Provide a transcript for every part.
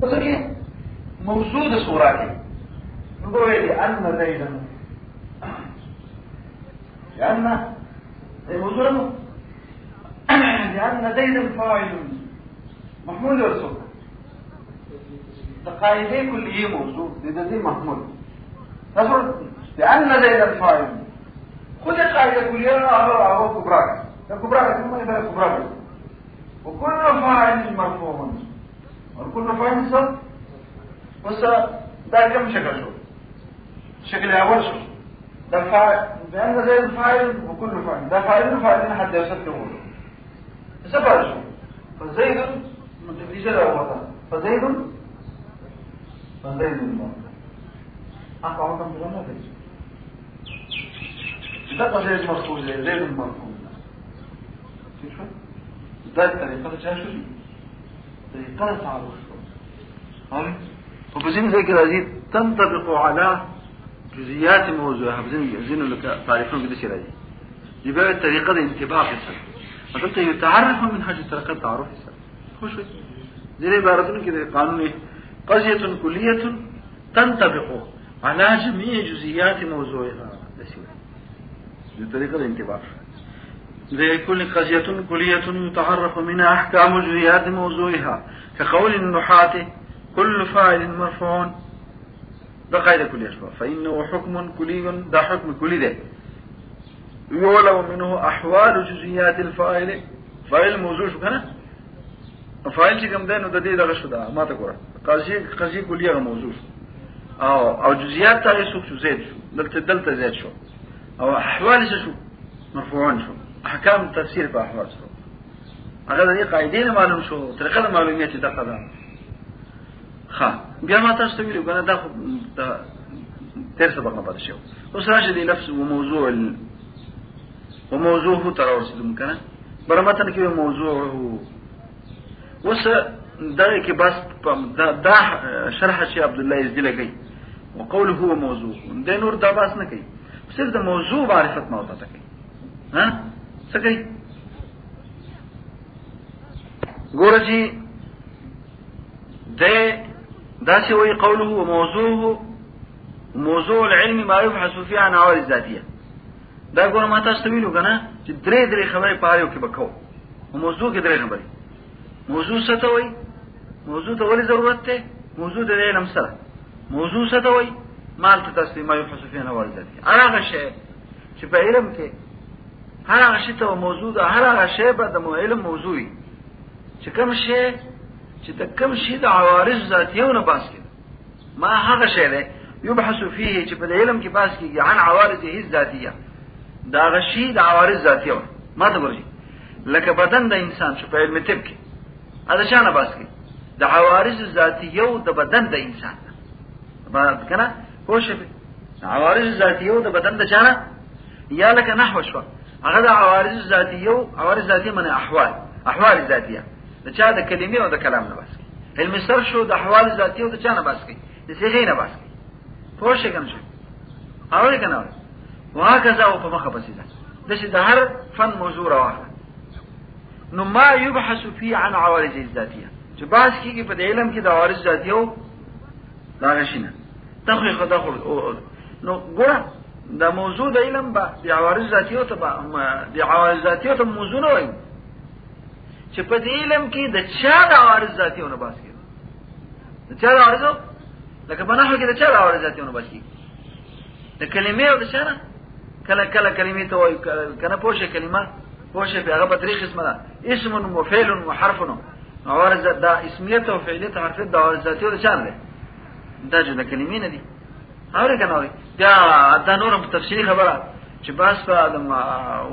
وسكي موجود صوراتي نقول لأن زيدا لأن موجود لأن زيدا فاعل محمول ورسول تقايدين كلية موجود لذي محمول نقول لأن زيدا فاعل خذ قاعدة كلية أو كبراك الكبراك ثم يبقى كبراك وكل فاعل مرفوع وكل فاعل صف بس ده كم شكل شو الشكل الأول شو ده فاعل لأن زيد فاعل وكل فاعل ده فاعل حتى يسكته سبع شو فزيد من تفريج الأول فزيد المرفوع أقع كم بلنا فيه ده زيد مرفوع زيد المرفوع شوف ده الطريقة شو طريقة تعرف وبزين زي كده دي تنطبق على جزئيات موضوعها بزين لك تعرفون كده شيء دي بقى الطريقة الانتباه السلف فقلت يتعرف من حاجة طريقة تعرف السلف خوش زي عبارتنا كده قانون قضية كلية تنطبق على جميع جزئيات موضوعها دي طريقة الانتباه زي كل قضية كلية يتعرف منها أحكام جزئيات موضوعها كقول النحاة كل فاعل مرفوع ده قاعدة كلية فإنه حكم كلي ده حكم كلي ده يولو منه أحوال جزئيات الفاعل فاعل موضوع شو كنا فاعل شيء كم ده ندي ده شو ده ما تقول قضية كلية موضوع أو جزئيات تاعي شو زيد شو دلت زيد شو أو أحوال شو مرفوعون شو أحكام التفسير بأحوال شو هذا دي قاعدين معلوم شو طريقة المعلومات ده قدام بیا ما تاسو ویلو کنه دا تر سبق نه پاتې شو اوس راشه دی لفظ وموضوعه تر ورسېدم کنه برمتن کې موضوعه اوس دا کې بس دا شرح شي عبد الله یزدی لګي وقوله هو موضوع د نور دا باس نه کوي صرف د موضوع معرفت ما وته کوي ها څه کوي ګورجی ده سوي قوله وموضوعه موضوع العلم ما يبحث فيه عن عوارض الذاتيه دا ګور ما تاسو ویلو کنه چې درې خبرې پاره کې بکاو موضوع کې درې خبرې موضوع څه ته وایي موضوع ته ولې ضرورت ده موضوع د علم سره موضوع څه ته وایي مال ته تاسو ما يبحث فيه عن عوارض الذاتيه هغه شی چې په علم کې هغه شی ته موضوع ده هغه شی به د علم موضوعي چې کوم شی چې د کوم شي د عوارض ذاتیونه باس کړي ما هغه شی ده يبحث فيه چې په علم کې باس کیږي عن عوارضه الذاتيه دا غشي د عوارض ذاتیه ما ته ورجي لکه بدن د انسان چې په علم طب کې دا شانه باس کړي د عوارض ذاتیه د بدن د انسان ما کنه کوشش عوارض ذاتیه د بدن د چانه یا لکه نحو شو هغه د عوارض ذاتیه من احوال ذاتیه د چا د کلمې او د کلام نه باسي علم سر شو د احوال ذاتي او د چا نه باسي د صيغه نه باسي پوښښ کوم شي اوري کنه وهكذا او په مخه بسي ده د هر فن موضوع راوخه نو ما يبحث فيه عن عوارض الذاتيه چې باس کیږي په علم کې د عوارض ذاتیو دا غشینه تخوي خدای نو ګوره د موضوع د علم با د عوارض ذاتیو ته د عوارض ذاتیو ته موضوع نه وایي چې په دې علم کې د چا د عوارض ذاتیونه باس کړي د چا د عوارض لکه په نحو کې د چا د عوارض ذاتیونه باس کړي د کلمې او د شانه کله کلمې ته وایي کنه پوښه کلمه پوښه په هغه په طریق اسمه ده اسم وفعل وحرف عوارض د اسمیت او فعلیت حرفیت د عوارض ذاتیو د شان ده دا چې د کلمې نه دي اوري کنه اوري دا نورم تفصیلی خبره چې باس په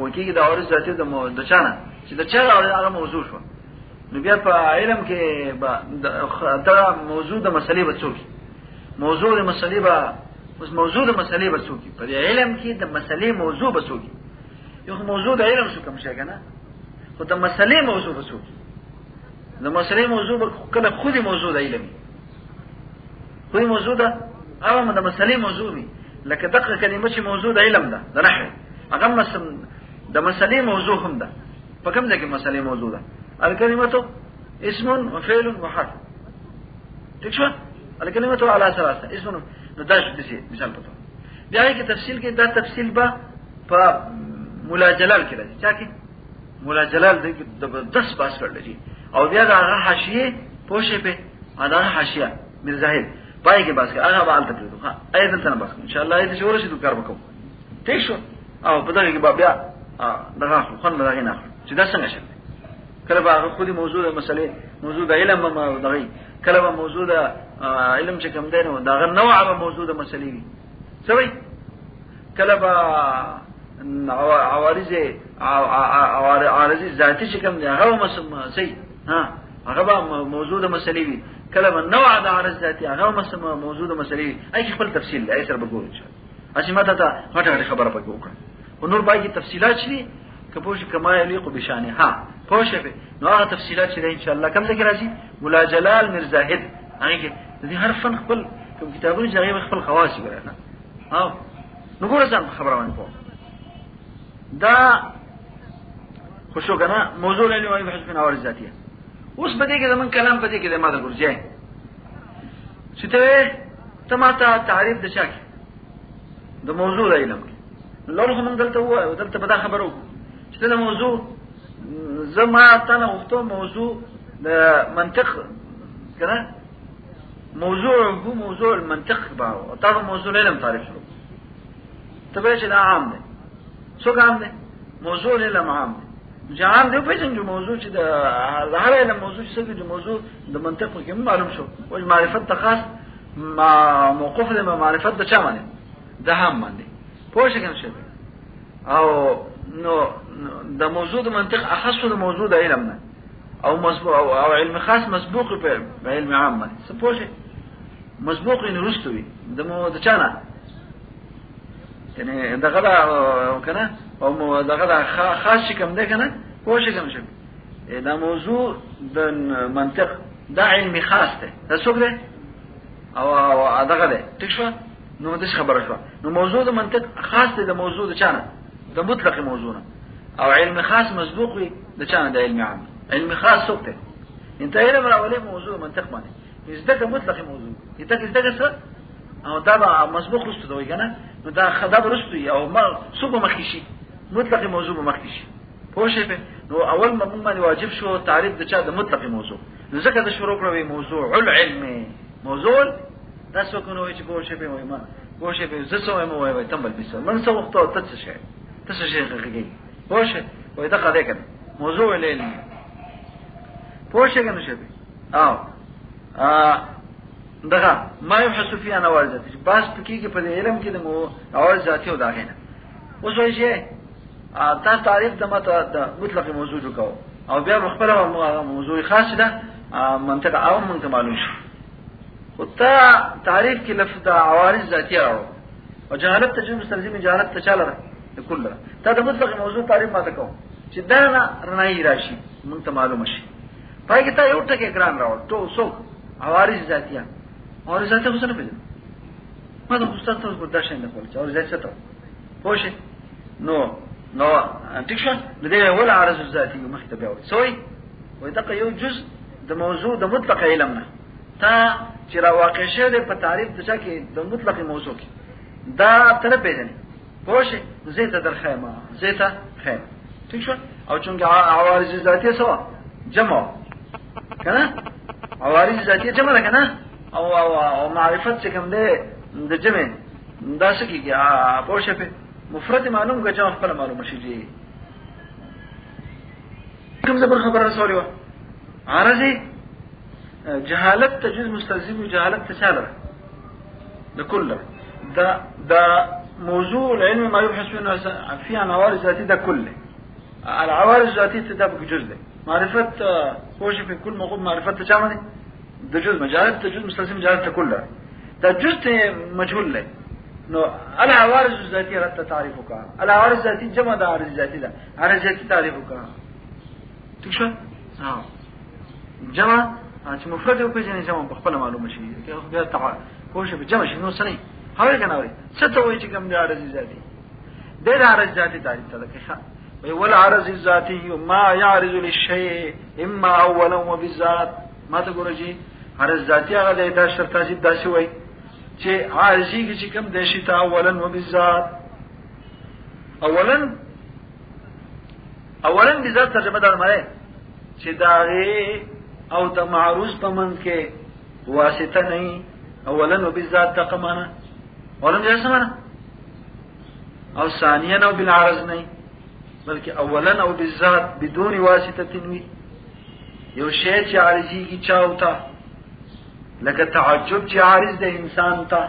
وکیږي د عوارض ذاتیو د چانه چې د چا هغه موضوع شو نو بیا په علم کې دا موضوع د مسلې بچوي موضوع د مسلې بچوي په علم کې د مسلې موضوع بچوي یو موضوع د علم شو کوم شي کنه خو د مسلې موضوع بچوي د مسلې موضوع کله خودي موضوع د علم خودي موضوع ده او د مسلې موضوع وي لکه دغه کلمه چې موضوع د علم ده د نحو هغه د مسلې موضوع هم ده په کوم ځای کې مسلې موضوع ده الکلمه اسم وفعل وحرف ٹھیک شو الکلمۃ علی ثلاثه اسمه نو دا شو دسی مثال پته بیا کې تفصیل کې دا تفصیل با په مولا جلال کې راځي چا کې مولا جلال د 10 پاس کړل دي او بیا دا حاشیه پوښې په ادا حاشیه مرزاهد پای کې بس هغه به الته کړو ها اې دلته نه بس ان شاء الله دې شورش دې کار وکړو ٹھیک شو او په دغه کې بیا دغه خون دغه نه چې دا څنګه شي کله به خودي موضوع مسلې موضوع د علم دغه کله به موضوع د علم چې کوم دی نو دغه نوع به موضوع د مسلې وي سوي کله به عوارض ذاتی چې کوم دی هغه مسم سي ها هغه به موضوع د مسلې وي کله به نوع د عارض ذاتی هغه مسم موضوع د مسلې وي اي خپل تفصیل دی سره به ګورو ان شاء الله اسی ماته ته غټه خبره پکې وکړه او نور باقي تفصيلات شي کپوش کما یلیق بشانه ها پوښه به نو هغه تفصيلات شي ان شاء الله کوم ذکر راځي مولا جلال مرزاهد هغه کې دې هر فن خپل کوم کتابونه چې خپل خواص ورنه ها نو ګور ځم خبره ونه کو دا خوشو کنه موضوع لنی وای بحث فن عوارض ذاتیه اوس بده کې زمون کلام پدې کې د ماده ګرځي چې ته ماته تعریف د شاکي د موضوع علم لور هم دلته وای دلته په خبرو چې دا موضوع زما تنه وختو موضوع د منطق کنه موضوع هو موضوع المنطق باو او دا موضوع علم تعریف شو تبه چې دا عام دی څو عام دی موضوع علم عام دی جان دی په څنګه موضوع چې د هر علم موضوع چې د موضوع د منطق کې معلوم شو او معرفت ته خاص ما موقوف له معرفت د چا باندې ده هم باندې پوه شئ کوم او نو د موضوع د منطق اخص د موضوع د علم نه او مسبوق او علم خاص مسبوق په علم عام باندې څه پوه شئ مسبوق نه رستوي د چانه یعنی دغه کنه او دغه خاص کوم ده کنه پوه شئ کوم دا موضوع د منطق دا علم خاص ده دا څوک ده او دغه ده ټیک شو نو د خبره شو نو موضوع د منطق خاص دی د موضوع د چانه د مطلق موضوع نه او علم خاص مسبوق وي د چانه د علم عام علم خاص سوته انت علم الاولي موضوع منطق باندې ازدک مطلق موضوع انت ازدک څه او دا مسبوق رسته دوی کنه نو دا خداب رسته او ما سوق مخکشي مطلق موضوع مخکشي پوه شئ نو اول ما موږ باندې واجب شو تعریف د چا د مطلق موضوع ځکه د شروع کړو موضوع العلم موضوع دا څه کوو چې پوه شئ په ما پوه شئ په زسو مو وای تمبل بيسو من څه وخت او ته څه شي غږی پوه شئ وای دا قضیه کنه موضوع العلم پوه شئ کنه شي او دغه ما يحس فيه انا والذات بس پکې کې په علم کې د اول ذاتي او داغه نه اوس وایي چې تا تعریف د مطلق موضوع وکاو او بیا خپل موضوع خاص ده منطق او مونږ معلوم شي او تا تعریف کې لفظ د عوارض ذاتیه راو او جهالت تجربه مستلزم جهالت تشاله کله تا د مطلق موضوع تعریف ماته کوم چې دا نه رنای راشي مونږ ته معلوم شي پای کې تا یو ټکی ګران راو ټو سو عوارض ذاتیه عوارض ذاتیه څه نه پیژنه ما د استاد ته ورته شین نه کول چې عوارض ذاتیه ته پوه نو ټیک شو د دې ول عارض ذاتیه مخته بیا وي وي دا یو جزء د موضوع د مطلق علم نه تا چې را واقع شه په تعریف د شکه د مطلق موضوع کې دا تر پیژنې پوه زيته در خیمه زيته خیمه ٹھیک شو او چونګه عوارض ذاتیه سوا جمع کنه عوارض ذاتیه جمع کنه او معرفت چې کوم ده د جمع دا څه کیږي پوه په مفرد معلوم که جمع خپل معلوم شي دي کوم زبر خبر رسولي و عارضی جهالت تجوز مستلزم جهالت تشاله لكل ده موضوع العلم ما يبحث فيه عن عوارض ذاتي ده كله العوارض الذاتيه تدبق جزء معرفه هو في كل موضوع معرفه تشامل ده جزء جهالت تجوز مستلزم جهالت كله ده جزء مجهول له نو العوارض الذاتيه رت تعريفك العوارض الذاتيه جمع ده عارض ذاتي ده عارض ذاتي تعريفك تشو جمع چې مفرد او پیژنې جمع په خپل معلومه شي که بیا تعال کوشش به جمع شي نو سنې هغه کنه وي څه ته وایي چې کوم د عارض ذاتي د عارض ذاتي تعریف ته کې وي ول عارض ذاتي ما يعرض للشيء اما اولا وبالذات ما ته ګورځي عارض ذاتی هغه د دا شرط تاجب داسې وای چې عارضی کې چې کوم د شي ته اولا وبالذات اولا بذات ترجمه در مړه چې داغه او د معروض په من کې واسطه نه اولا وبالذات تقمانه اولا دې سمانه او ثانيا او بالعرض نه بلکې اولا او بالذات بدون واسطه تنوي یو شی چې عارضی کی چاوتا لکه تعجب چې عارض د انسان ته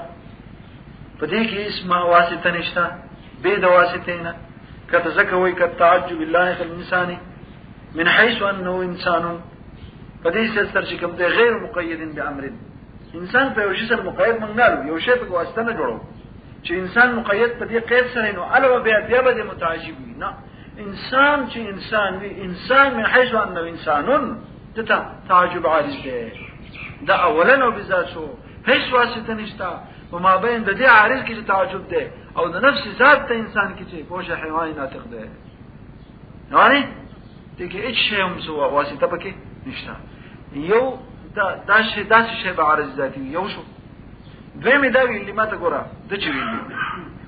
پدې کې اسم واسطه نشته به د واسطه نه کته زکه وای کته تعجب الله الانسان من حيث انه انسان پدې سره چې کوم دی غیر مقید بامر انسان په یو شی سره مقید منګالو یو شی په واسطه نه جوړو چې انسان مقید په دې قید سره نو علاوه بیا به متعجب وي نه انسان چې انسان وي انسان من حيث انه انسان ته تعجب عارض دی دا اولا او بذات شو هیڅ واسطه نشته و ما بین د دې عارض کې تعجب دی او د نفس ذات ته انسان کې چې پوشه حیوان ناطق دی یعنی دغه هیڅ شی هم سو واسطه پکې نشته یو دا شی به عارض ذاتی یو شو دوی دا ویلي ماته ګوره د چي ویلي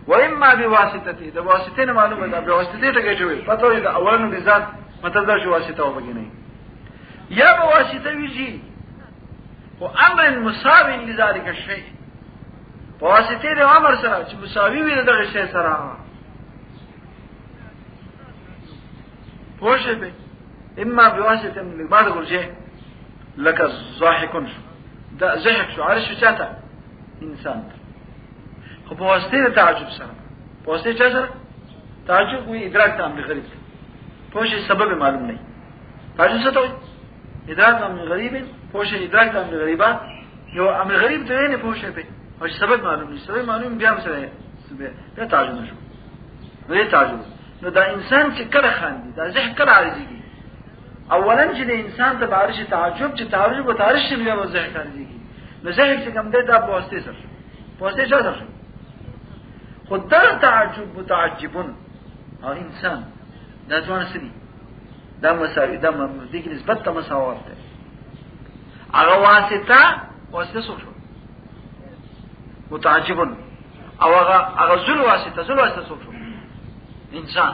و اما بواسطته د واسطه نه معلومه ده بواسطه ته کې چوي پته وي د اولنو بذات مطلب دا شو واسطه وبګی نه یا بواسطه ویږي او امر مساوي لذلك الشيء واسطه د امر سره چې مساوي وي دغه شی سره پوښه به اما بواسطه من بعد ورجه لك الضاحكون دا ضحك شو عارف شو چاته انسان خو په واسطه د تعجب سره په واسطه چا سره تعجب وي ادراک ته امر غریب پوښه سبب معلوم نه تعجب څه ته ادراک امر غریب پوښه ادراک امر غریبه یو امر غریب ته نه پوښه به او سبب معلوم نه سبب معلوم بیا سره بیا تعجب نشو نو تعجب نو دا انسان چې کله خاندي دا ځکه کله عارضي اولا چې د انسان ته بارش تعجب چې تعجب او تاریخ شي بیا وځه کوي نو ځکه چې کوم دې دا پوسټه سره پوسټه چا سره خدای تعجب متعجبون او انسان دا ځوان سړي دا مساوي دا د دې نسبت ته مساوات ده هغه واسطه شو متعجبون او هغه ذل واسطه شو انسان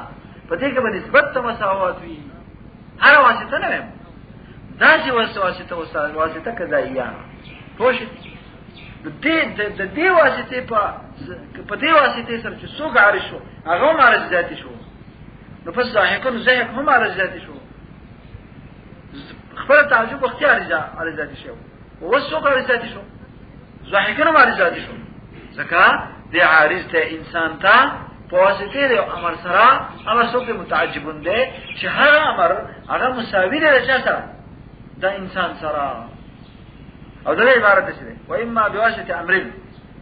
په دې کې به نسبت ته مساوات وي هر واسطه نه ویم دا چې واسطه کدایا پوه د دې واسطه په دې واسطه سره چې څوک عارض شو هغه معرض ذاتی شو نو پس ځاهکون زهک هم معرض ذاتی شو خپل تعجب اختیار ذاتی شو او څوک عارض ذاتی شو ځاهکون معرض ذاتی شو ځکه د عارض ته انسان ته پواسطه د امر سره امر څوک متعجبون دي چې هر امر هغه مساوي دی سره د انسان سره او دا عبارت ده و اما بواسطه امر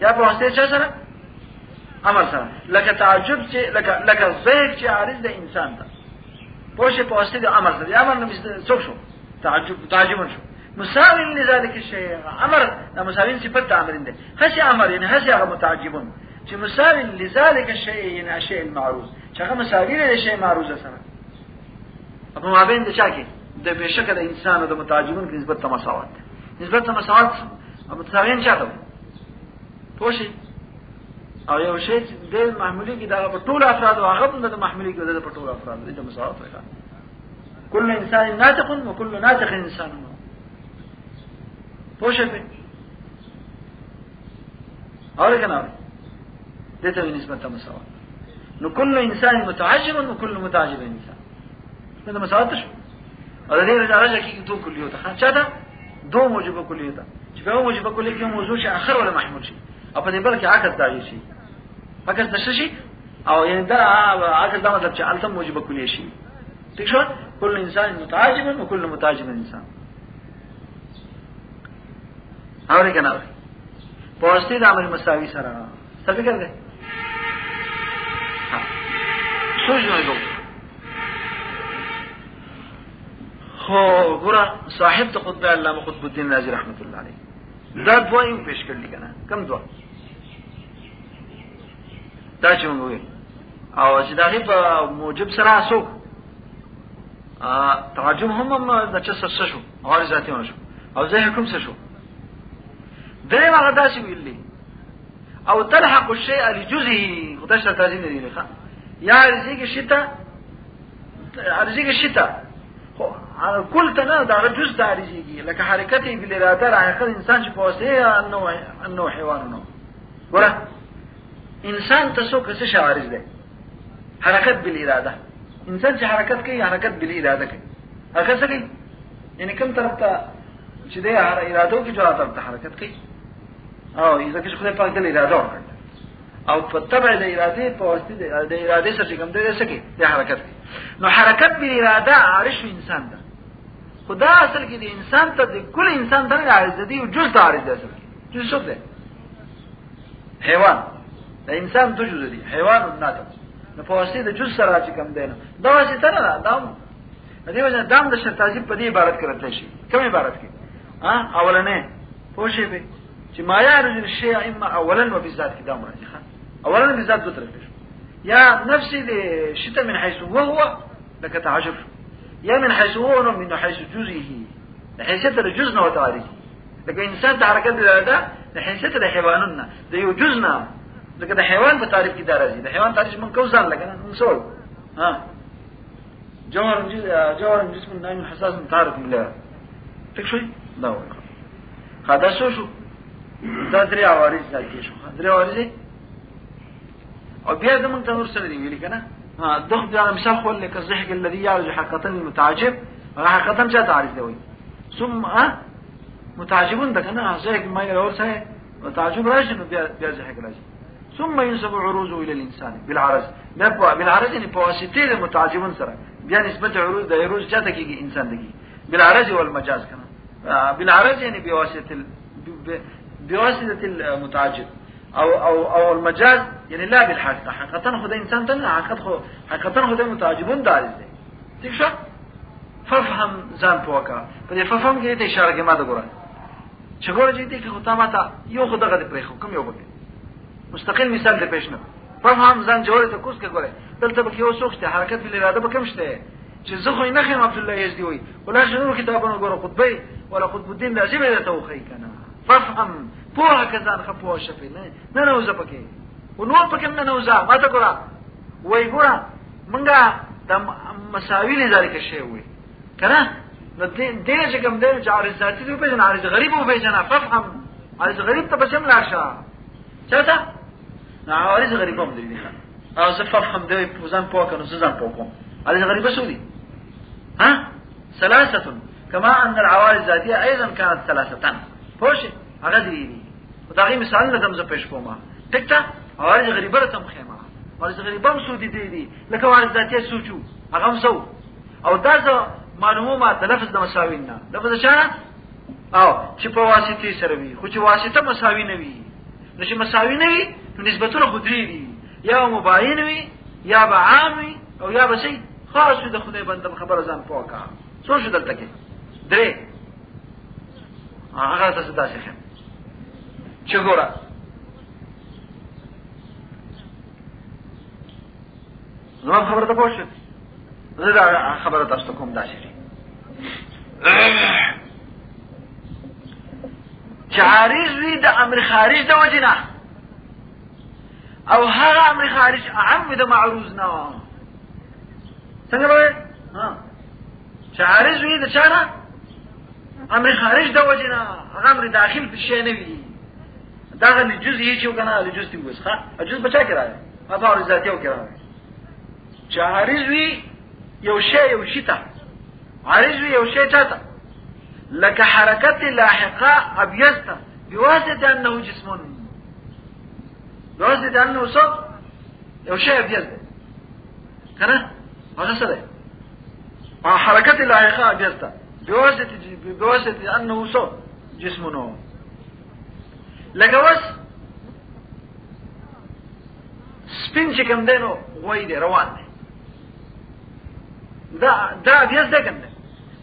یا پواسطه چا سره امر سره لکه تعجب چې لکه زیک چې عارض د انسان ته پوشه پواسطه د امر سره یا امر نو څوک شو تعجب شو مساوي لذلك الشيء امر مساوي صفت امر ده هسي امر يعني هسي هغه متعجبون چې مساوي لذلك الشيء يعني الشيء المعروض چې هغه مساوي له شی معروض سره په مابین د چا کې د بشکره د انسان او د متعجبون کې نسبت ته مساوات نسبت ته مساوات او متساویین چاته پوښي او یو شی د محمولي کې دا په ټول افراد او هغه د محمولي کې د ټول افراد د مساوات راځي کل انسان ناطق وكل ناطق انسان پوښي اور کنه دته نسبت مساوات نو كل انسان متعجب وكل متعجب انسان دا مساوات شو او دې راځي چې دوه کلیو ته چاته دو موجبه کلیه ده چې په موجبه کلیه کې موضوع شي اخر ولا محمول شي او په دې بل کې عکس داږي شي عکس د شي او یعنی دا عکس دا مطلب چې الته موجبه کلیه شي ٹھیک شو كل انسان متعجب وكل متعجب انسان اور کنه پوسټي د امر مساوي سره څه فکر ده سوچ نه خو ګوره صاحب ته خطبه علامه قطب الدین رازی رحمت الله علیه دا دوه پیش کړل کنه کم دوه دا چې موږ او چې دا په موجب سره اسو تعجب هم د چا څه شو او ذاتي شو او زه کوم څه شو درې هغه داسې ویلي او تلحق الشيء لجزئه خدای شرط لازم دی ښه یا عارضی کې شته عارضی کې شته خو کل ته نه دا جز د عارضی کې لکه حرکت بالاراده راخه انسان چې پوسه انه حیوان نو ګوره انسان تاسو کې څه عارض دی حرکت بالاراده انسان چې حرکت کوي حرکت بالاراده کوي هغه څه کوي یعنی کوم طرف ته چې د اراده کې جوړه طرف ته حرکت کوي او اذا کې خدای پاک د اراده ورکړي او په تبع د اراده په واسطه د اراده سره کوم د سکه د حرکت کوي نو حرکت بالاراده عارض انسان ده خدا اصل کې د انسان ته د کل انسان ته عارض دی او جز عارض ده اصل کې جز څه ده حیوان د انسان ته جز دی حیوان نه ده نو په واسطه د جز سره چې کوم ده دا واسطه نه ده دې وجه دام د شرطاجی په دې عبارت کې راځي شي کوم عبارت کې اولنې پوښې به چې ما يعرض الشيء اما اولا وبالذات کې دا مرجح اولا بالذات دو طرف یا نفسي دې شته من حيث هو لك تعجب یا من حيث هو من حيث جزئه د حیثیت د جزء نه وتعارض لکه انسان ته حرکت ده د حیثیت د حیوانونه د یو جزء نه لکه د حیوان په تعریف کې دا راځي د حیوان تعریف من کوزان لکه نو سوال جوهر جسم نایم حساس متعارف بالله تكشوي دا وکړه خدا شو دا درې عوارض ځای شو درې عوارض او بیا د موږ تنور سره دی ویل کنه دغه د مثال خو لکه الزحق الذي يعرض حقيقه المتعجب حقيقه څه تعریف دی ثم متعجبون ده کنه زحق ما یو څه متعجب راشي نو بیا زحق راشي ثم ينسب عروضه الى الانسان بالعرض ده بالعرض یعنی په واسطه د متعجبون سره بیا نسبت عروض د عروض چاته کیږي انسان دکی بالعرض والمجاز کنه بالعرض يعني بواسطه المتعجب او المجاز يعني لا بالحقيقه حقيقه خدای انسان ته حقیقتا خدای متعجبون داري دي ٹھیک شو ففهم ځان پوکا په دې ففهم کې ته اشاره کې ما ده ګورم چې ګورې دې کې خدای ماته یو خدای غته پرې کوم یو بګي مستقل مثال دې پېښ نه ففهم ځان جوړه ته کوس کې ګورې دلته به یو سوخته حرکت بل اراده به کوم شته چې زه خو نه خیم عبد الله یزدی وي ولا شنو کتابونه ګوره خطبه ولا خطب الدين لازم ده توخی کنه ففهم پوها کزان خپو شفه نه نوزه پکې و نور پکې نه نوزه ما ته ګوره وای ګوره منګه د مساوی لذلك شی وي کنه نو دې چې کوم دې چې عارض ذاتی دی په جن عارض غریب او په جن ففهم عارض غریب ته بسم لاشه چاته نه عارض غریب هم دی او زه ففهم دې په ځان پوه کنه ځان پوه کوم عارض غریب سودی ثلاثه كما ان العوارض الذاتيه ايضا كانت ثلاثه فوشي هغه دي خدای مثال لکه زه پېښ کوم ټیک ته عوارض غریبه ته مخېما عوارض غریبه هم سودی دي لکه عوارض ذاتيه سوچو هغه هم سو او دا معلومه د لفظ د مساوی نه لفظ چانه او چې په واسطه سره وي خو چې واسطه مساوی نه وي نو چې مساوی نه وي نو نسبتونه خودري دي یا مباین وي یا به عام وي او یا به شي خاص د خدای بنده خبره ځان پوکا څو شو دلته کې درې هغه تاسو داسې ښه چې ګوره نو خبره ته پوښتنه زه خبره تاسو کوم داسې چې عارض وي د امر خارج د وجنه او هغه امر خارج اعم د معروض نه څنګه به چې عارض وي د چانه امر خارج د وجنه هغه امر داخل په شی نه وي دا غل جزئي چې کنه له جزئي وسخه جزء بچا کړای ما په اړه ذاتي وکړای چې عارض وي یو شی ته عارض وي یو شی ته لك حركه لاحقه ابيست بواسطه انه جسم بواسطه انه صوت یو شی ابيست کنه هغه څه ده حركه لاحقه ابيست بواسطه انه صوت جسمه لکه وس سپین چې کوم دینو وای دی روان دی دا ابيض ده کنه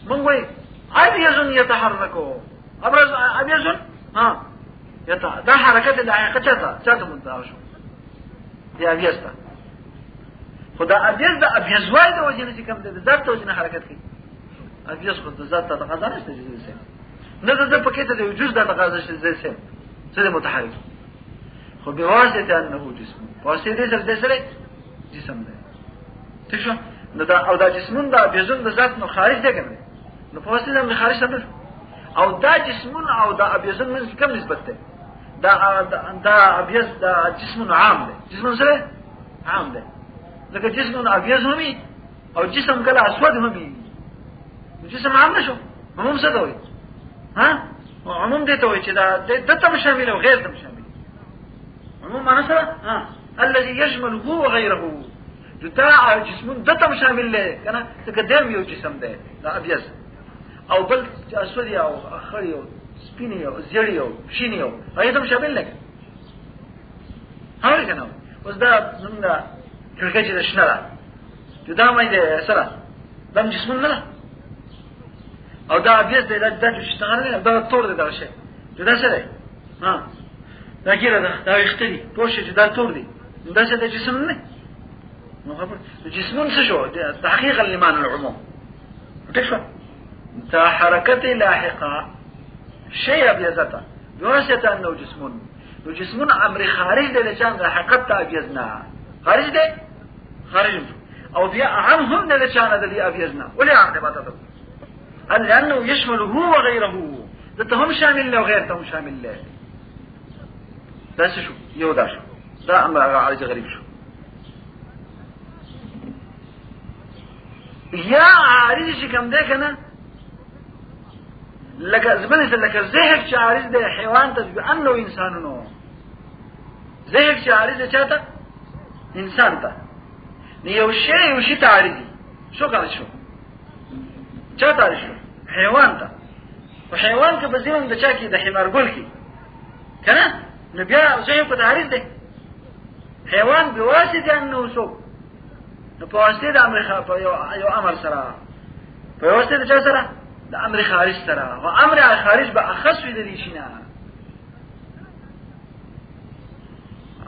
مونږ وای ابيض يتحركوا ابرز ابيض دا حرکت لاحقه چاته مدعا شو دی ابيض ده خدا ابيض ده ابيض وای د وجه چې کوم ده ذات ته وجه حرکت کوي ابيض خو د ذات ته تقاضا نشته چې نه ده پکې ته د وجود د تقاضا شته څه متحرک خو بواسطه انه جسم واسطه سره جسم ده څه شو نو دا او دا جسمون دا بيزون د ذات نو خارج ده کنه نو په واسطه د خارج څه او دا جسمون او دا ابيزون من کوم نسبت ده دا ابيز دا جسمون عام ده جسمون سره عام ده لکه جسمون ابيز همي او جسم کله اسود همي جسم عام نشو عموم څه دوی ها عموم دي ته وي چې دا د تم شامل او غیر تم شامل عموم معنی سره ها الذي يشمل هو وغيره دا جسمون د تم شامل له کنه تقدم یو جسم ده دا ابيض او بل اسود او اخر یو سپین یو زیړ یو شین یو هغه تم شامل نه هاوی کنه اوس دا څنګه کړکېچ د شنه دا مې ده سره دم جسمون نه او دا ابيض ده دا اشتغال دا تور ده دا شي دا څه ده ها دا کیره دا اختری پوښتنه چې دا تور دي دا څه د جسم نه نو خبر جسمون څه شو تحقيقا لمعنى العموم تشوف تا حركه لاحقه شيء ابيضته بواسطه انه جسمون نو جسمون امر خارج ده لچان حقیقت ابيضنا خارج ده خارج او بیا عام هم ده لچان ده ابيضنا ولا عقبته لانه يشمل هو وغيره ده هم شامل له وغير ته شامل له بس شو یو دا شو دا امر عارض غریب شو یا عارض چې کوم ده کنه لکه زبنه لکه زهق چې عارض ده حیوان ته انه انسانونو زهق چې عارض چاته انسان ته یو شی تعریض شو کار شو چا تعریض شو حیوان ته او حیوان کې بزیم د چا کې د حمار ګل کې کنه نو بیا زه په تعریض ده حیوان بواسطه انه سو نو په واسطه د امر یو امر سره په واسطه د چا سره د امر خارج سره او امر خارج به اخص وي د دې شینه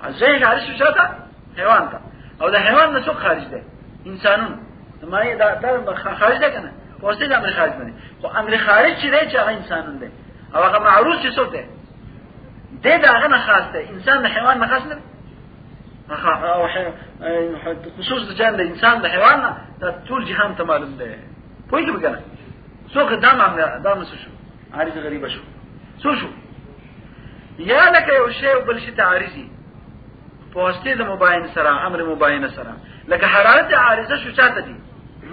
ازاي خارج شو ته حیوان ته او د حیوان نه څو خارج ده انسانون ما دا خارج ده کنه په واسطه د امر خارج باندې خو امر خارج چې دی چې هغه انسانون ده او هغه معروض چې څه ده دا هغه نه خاص ده انسان د حیوان نه خاص نه او خصوص د جان د انسان د حیوان نه د ټول جهان ته معلوم ده پوهیږئ بګنه څوک دا مسو شو عارض غریبه شو یا لکه یو شی بل شي تعریضي په واسطه د مباین سره امر مباینه سره لکه حرارت عارضه شو چاته دي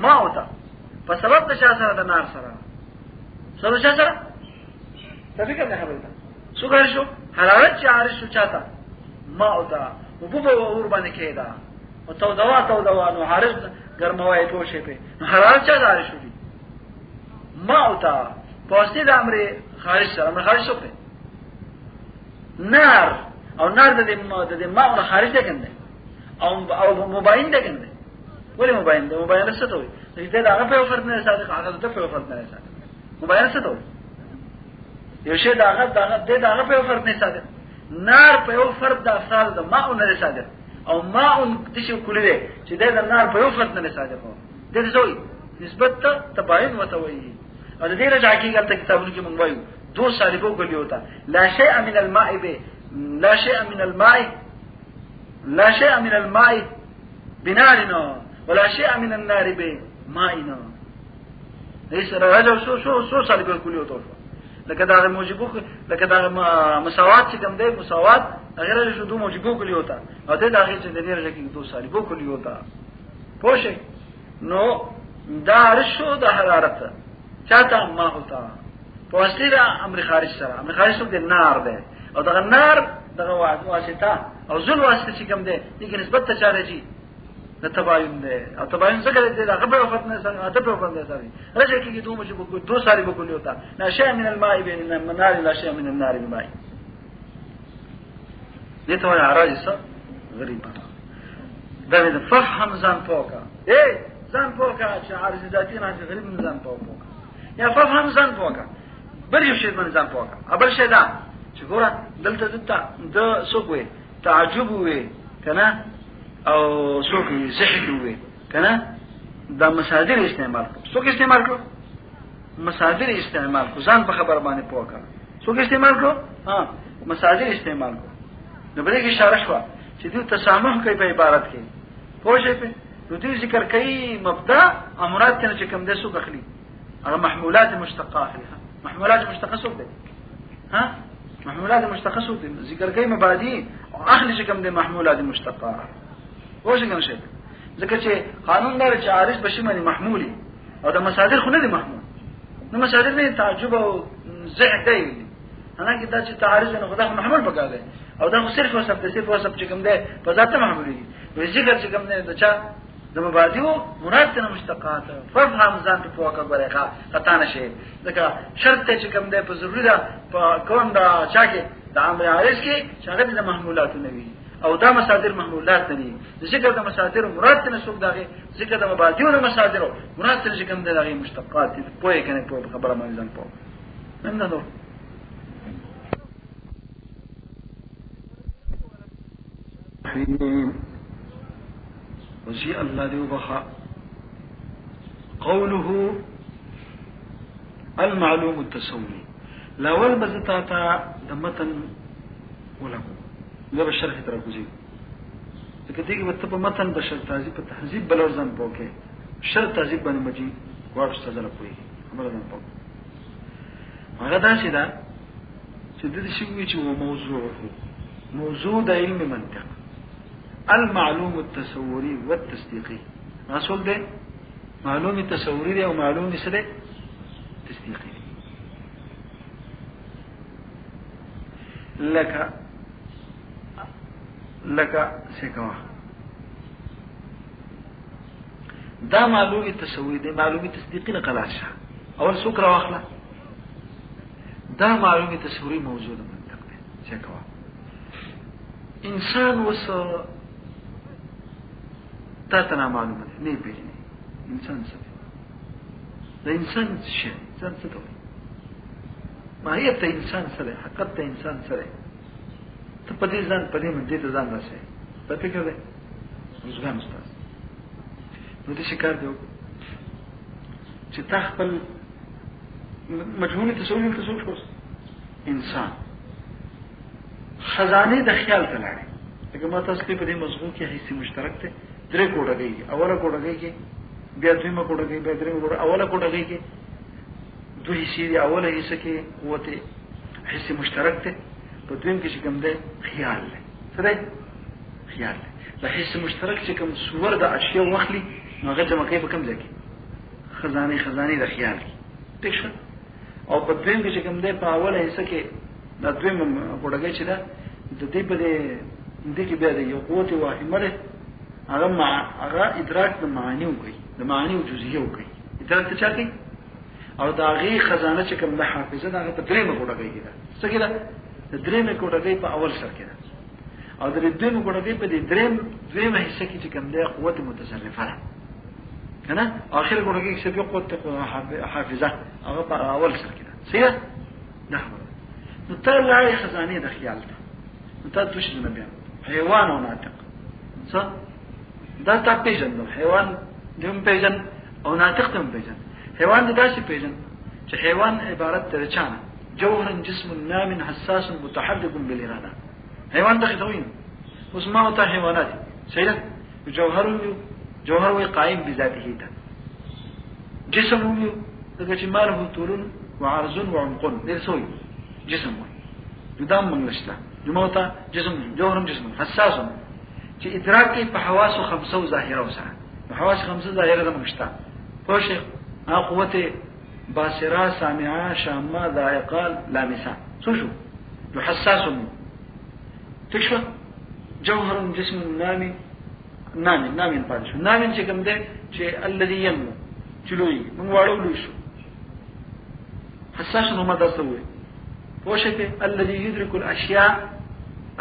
ما وتا په سبب د چا سره د نار سره سره چا سره تفکر نه خبره شو غیر شو حرارت چې عارض شو چاته ما وتا وبو اور باندې کېدا او تو دوا نو عارض ګرموي ټول شي په نو حرارت چا عارض شو دي ما وتا په واسطه د امر خارج سره امر خارج شو په نار او نار د ما خارج ده کنده او مباین ده کنده ولی مباین ده مباین څه ته وي دا هغه په فرض نه صادق هغه ته په فرض نه صادق مباین څه ته وي یو شی دا هغه په فرض نه صادق نار په یو فرض د افعال د ما نه صادق او ما تشو کلی ده چې د نار په یو فرض نه صادق ده زوی نسبت ته تباین وتوي او د دې رجع کیږي ته کتابونو کې مونږ وایو دو صالبو کلی ہوتا لا شيء من الماء به لا شيء من الماء بنار ولا شيء من النار بماء ليس راجع شو صالب الكل يوتو لکه دا موجبو لکه دا مساوات چې کوم دی مساوات غیر له شو دو موجبو کلی ہوتا او ته دا غیر چې د دې رجع کې دو صالبو کلی ہوتا پوښي نو دا رشو د حرارت چاته ما ہوتا پواسطه امر خارج سره امر خارج څه د نار ده او دغه نار دغه واسطه او ذل واسطه چې کوم ده دغه نسبت ته چاره شي د تباین ده او تباین څه کوي دغه په وخت نه سره ته په وخت نه سره راځي کې دوه مجبور کو دو ساري به کولې وتا لا شيء من الماء بين النار لا شيء من النار بماء دې ته وایي راځي غریب دا دې فهم ځان پوکا ځان پوکا چې عارض ذاتي نه غریب ځان پوکا یا فهم ځان پوکا بل یو شی باندې ځان پوکا ابل شی دا چې ګوره دلته د سوقوي تعجب وي کنه او سوقي زهد وي کنه دا مصادر استعمال کو سوق استعمال کو مصادر استعمال کو ځان په خبر باندې پوکا سوق استعمال کو مساجر استعمال کو نو بده کې اشاره شو چې دوی تسامح کوي په عبارت کې پوه په نو دوی ذکر کوي مبدا امرات ته چې کوم د سو بخلي هغه محمولات مشتقه اخليها محمولات مشتقه سو ده محمولات مشتقه سو ده ذکر کوي مبادی او اخلي چې کوم د محمولات مشتقه پوه شئ کنه ځکه چې قانون دار چې عارض بشي باندې محمولي او د مصادر خو نه دي محمول نو مصادر نه تعجب او زعد دی انا کې دا چې تعارض نه خدای محمول بګاله او دا صرف وسب د صرف وسب چې کوم ده په ذات محمولي وي ذکر چې کوم ده چې د مبادیو مراد نه مشتقات فهم ځان په واقع غره خطا نشي ځکه شرط چې کوم ده په ضروري ده په کوم دا چا کې د امر عارض کې شاګرد د محمولات نه وي او دا مصادر محمولات نه دي ذکر د مصادر مراد نه څوک دغه ذکر د مبادیو نه مصادر مراد چې کوم ده دغه مشتقات دي په کنه په خبره باندې ځان په نن نو وزي الله دي وبخا قوله المعلوم التسوي لا والبزتاتا دمتن ولكم ده بالشرح تركوزي لكن تيجي بتبقى متن بشر تهذيب التهذيب بلورزان بوكي شر تهذيب بني مجي واش تزل کوي امرزان بوك هغه دا چې دا چې د دې شی وی چې موضوع د علم منطق المعلوم التصوري والتصديقي اصل ده معلوم تصوري او معلوم سره تصديقي لك سکوا دا معلوم تصوري ده معلوم تصديقي نه خلاص اول سوکرا واخلا دا معلوم تصوري موجود منطق ده سکوا انسان وس تاتنا معلومه نه پیژني انسان څه ده انسان شي انسان څه ده ماهیت ته انسان سره حقیقت ته انسان سره ته په دې ځان په دې باندې ته ځان راسي په فکر ده روزګان استاد نو دې شکار دی چې تا خپل مجهول تصور کوس انسان خزانه د خیال ته لاړې لکه ما تاسو په دې موضوع کې هیڅ مشترک ته درې کوډګي اوله کوډګي کې بیا دویمه کوډګي بیا درېمه کوډ اوله کوډګي کې دوه حصے دی اوله حصہ کې قوت حص مشترک ته په دویم کې کوم ده خیال له سره خیال له حص مشترک چې کوم صور د اشیاء واخلي هغه جمع کوي په کوم ځای کې خزانه د خیال کې تښه او په دویم کې کوم ده په اوله حصہ کې د دویم کوډګي چې ده د دې په دې کې بیا د یو قوت واهمه هغه ادراک د معانی کوي د معانی او جزئیه کوي ادراک څه کوي او دا غي خزانه چې کوم د حافظه دا په درېمه کوډګي ده څه کې ده د درېمه کوډګي په اول سر کې ده او د درېمه کوډګي په درېمه حصہ کې چې کوم د قوت متصرفه ده کنه اخر کوډګي چې په قوت حافظه هغه په اول سر کې ده صحیح ده نو ته لای خزانه د خیال ده نو ته توشي نه بیا حیوان او ناطق څه دا تا پیژن حیوان دیم پیژن او ناطق دیم پیژن حیوان د داسې پیژن چې حیوان عبارت تر چانه جوهر جسم نام حساس متحرك بالاراده حیوان د خدوین اوس ما ته حیوانات صحیح جوهر وی قائم بذاته ده جسم وی دغه چې ماله طول وعرض وعمق دې سوی جسم وی دام منلشته جمعه جسم جوهر جسم حساس چې ادراک کې په حواس خمسه ظاهره وسره په حواس خمسه ظاهره ده مشته پوښه قوت باصره سامعه شامه ذائقه لامسه شو حساس تشو جوهر جسم نامي پاتې شو نامي چې کوم ده چې الذي ينمو چلوي موږ واړو شو حساس نو ماده سوې پوښه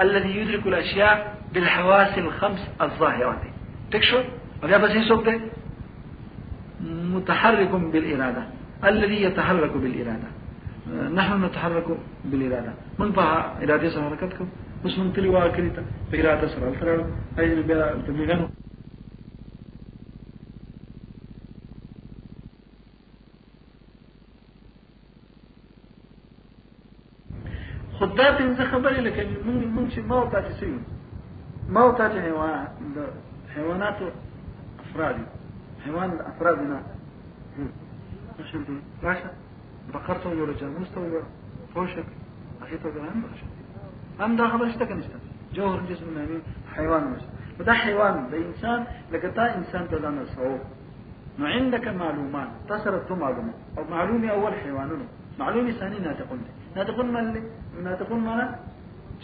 الذي يدرك الاشياء بالحواس الخمس الظاهرة تكشف ولا بس يسوق ده متحرك بالإرادة الذي يتحرك بالإرادة نحن نتحرك بالإرادة من بها إرادة حركتكم بس من تلي واكريتا بإرادة سرال ترى أي تبلغنا خدات انت خبري لك ممكن موت تسيو موت حيوانات افراد حيوان افرادنا عشان باشا بقرته ولا جاموسته ولا فوشك اخيته كمان باشا هم ده خبر اشتكى نشتا جوهر الجسم المهمين حيوان مش وده حيوان ده انسان لقطاع انسان تدانا صعوب ما عندك معلومات تصرت معلومة او معلومة اول حيوانونه معلومة ثانية ناتقون مانا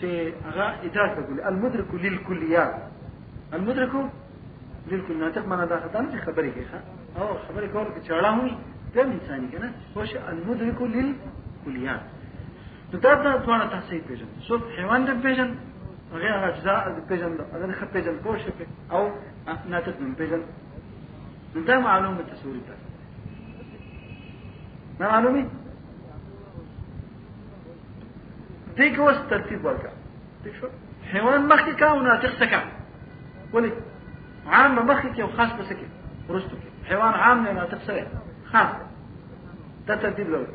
شيء اغا ادراك تقول المدرك للكليات المدرك للكل ناتق مانا دا خطان شي خبري كيخا او خبري كور چاړه كم انساني کنه هوش المدرك للكليات تدابنا توانا تحسين بيجن صوت حيوان دم بيجن غير اجزاء بيجن انا خط بيجن كوشه او ناتق من بيجن ده معلومه التصوير ده ما معلومي ديك وس ترتيب ورقه شو حيوان مخي كا وناتق سكا ولي عام مخي وخاص بسكي ورستك حيوان عام ناتق سكا خاص ده ترتيب له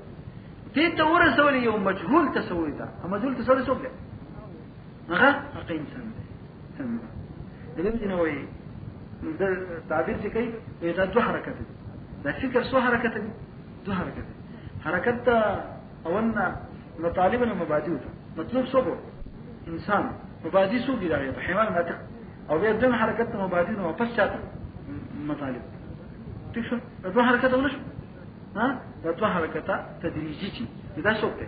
تي تورا سوالي يوم مجهول تسوي ده مجهول تسوي سوق له نغا حق انسان ده لمدنا وي ده تعبير كي اذا دو حركات ده فكر سو حركات دو حركات اولنا مطالبنا مبادئ مطلوب سوق انسان مبادئ سوق ده حيوان ناطق او بيدون حركات مبادئ واپس جاتا مطالب تشو دو حركات ولا شو ها دو حركات تدريجي ده سوق ده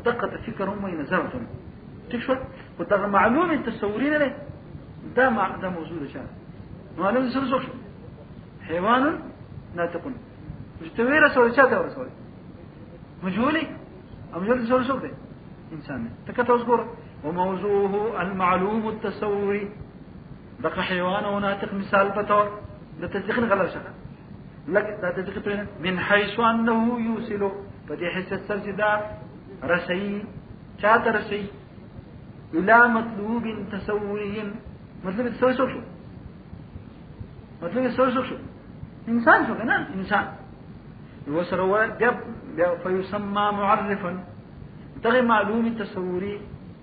دقه الفكر هم ينزلتهم تشو وده معلومه تصورين له ده موجود شان معلومه سوق حيوان ناطق مستويره سويشاته ورسول مجهولي أمجول سوق ده إنسان تكتوزقر وموضوعه المعلوم التصوري بقى حيوان وناطق مثال بطور لتزدخن غلر شكا لك لا تزدخن من حيث أنه يوصل فدي حس السلسدة رسي شات رسي إلى مطلوب تصوري مطلوب تسوي سوق شو مطلوب تسوي سوق شو إنسان شو كنا إنسان وسروا جب فيسمى معرفا تغي معلوم تصوري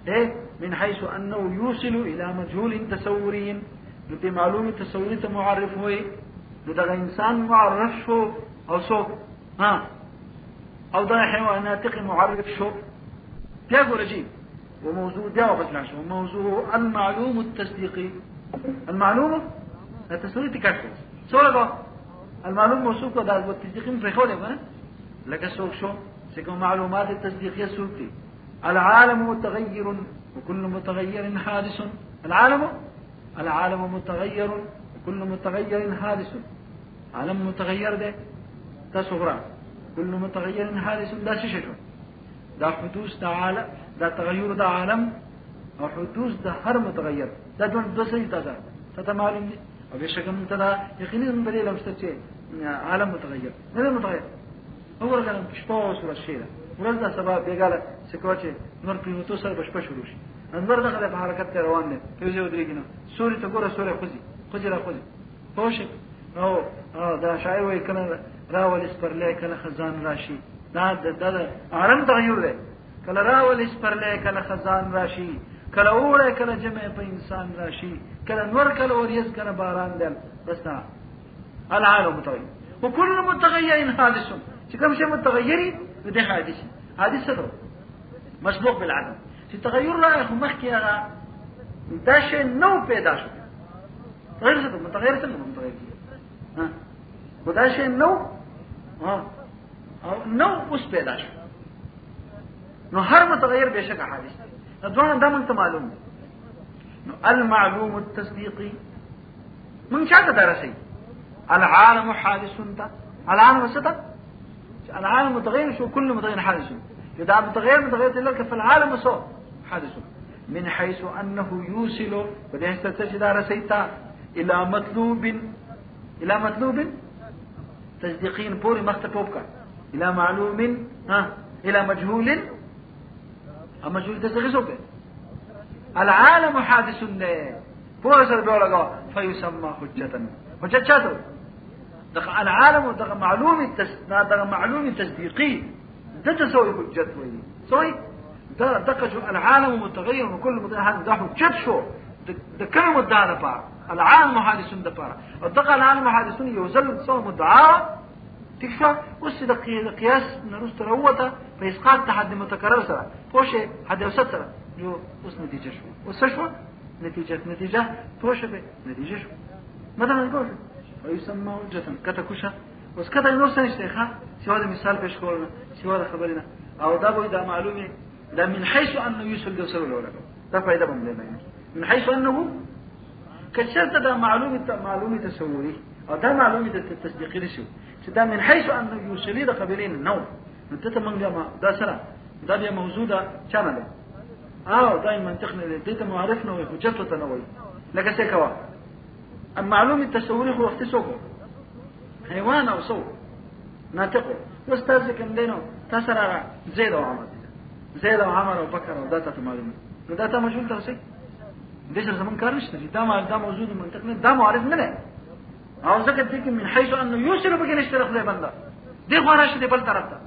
إيه من حيث أنه يوصل إلى مجهول تصوري لدي معلوم تصوري معرف هو لدى إنسان معرف شو أو سوق ها أو ده حيوانات معرف شو يقول رجيب وموضوع جواب الناس وموضوع المعلوم التصديقي المعلوم التصوري تكفي سورة المعلوم موثوق ده والتصديقين في خوله لك سوق شو سكو معلومات التصديقية سوقتي العالم متغير وكل متغير حادث العالم متغير وكل متغير حادث عالم متغير ده صغرى كل متغير حادث ده شيء ده حدوث ده عالم ده تغير ده عالم او حدوث ده هر متغير ده دو سيدا ده تتمعلوم دي او بشكل منتدى يقيني من بديل مستشي عالم متغير ماذا متغير هو رجل بشباوس ولا شيء ورزنا سبب بيقال سكوتشي نور قيمته سر بشبا شروش النور دخل في حركات روان نه يوزي ودريجنا سوري تقول سوري خذي فوشك او ده شاعر وي كان راول اسبرلي كان خزان راشي ده عالم تغير ده كلا راول اسبرلي كان خزان راشي كلا اوره كلا جمع په انسان راشي كلا نور كلا وريس كان باران دل بس العالم متغير وكل متغير حادث كم شيء متغيري ده حادث ده مسبوق بالعدم التغير رائع ومحكي انا ده شيء نو پیدا شو غير څه متغير ها وده شيء نو او نو اوس پیدا شو نو هر متغير بشکه حادث دوه ده مونږ معلوم نو المعلوم التصديقي من شاته درسي العالم حادث ده العالم وسط العالم متغير شو كل متغير حادث إذا متغير تلك فالعالم سو حادث من حيث أنه يوصل بدأ يستشهد رسيتا إلى مطلوب تصديقين بوري مختبوبك إلى معلوم إلى مجهول مجهول تصديقه العالم حادث بوري سر بيولا فيسمى حجة شاتو دغه العالم دغه معلومه تصديقي ده تسوي حجت وي سوي دقة العالم متغير وكل متغير هذا ده حجت شو ده كم مدعى ده بار العالم حادثون ده بار الدقة العالم حادثون يوزل صوم مدعى تكفى وش ده قياس نرست روته فإسقاط تحدي متكرر سرا فوشة حد يوسطر جو وش نتيجة شو وسشوا نتيجة فوشة نتيجة شو مثلا نقول ويسمى حجة كتكوشة بس كذا ينوصل استيخا سوى هذا مثال بيشكولنا سوى هذا خبرنا أو ده بيدا معلومة ده من حيث أنه يوصل دوسر ولا ده فائدة بمدنا من حيث أنه كشرط ده معلومة تصوري أو ده معلومة التصديقي شو ده من حيث أنه يوصل ده قبلين النوم من تتمنى ما ده سرا ده بيا موجودة كان ده دائما تخنق ده معرفنا وحجته تنوي لك سكوا المعلومة التصوري هو اختصاصه حيوان أو صوت ناطقه واستاذ كم دينه تسرع زيد وعمر وبكر وداتا معلومة وداتا مجهول ترسي ليش زمان كارش نجي ده موجود منطقنا ده معرف منه أو ذكر ديك من حيث أنه يوصل بقى نشترك له بندا دي خارج دي بل طرفتا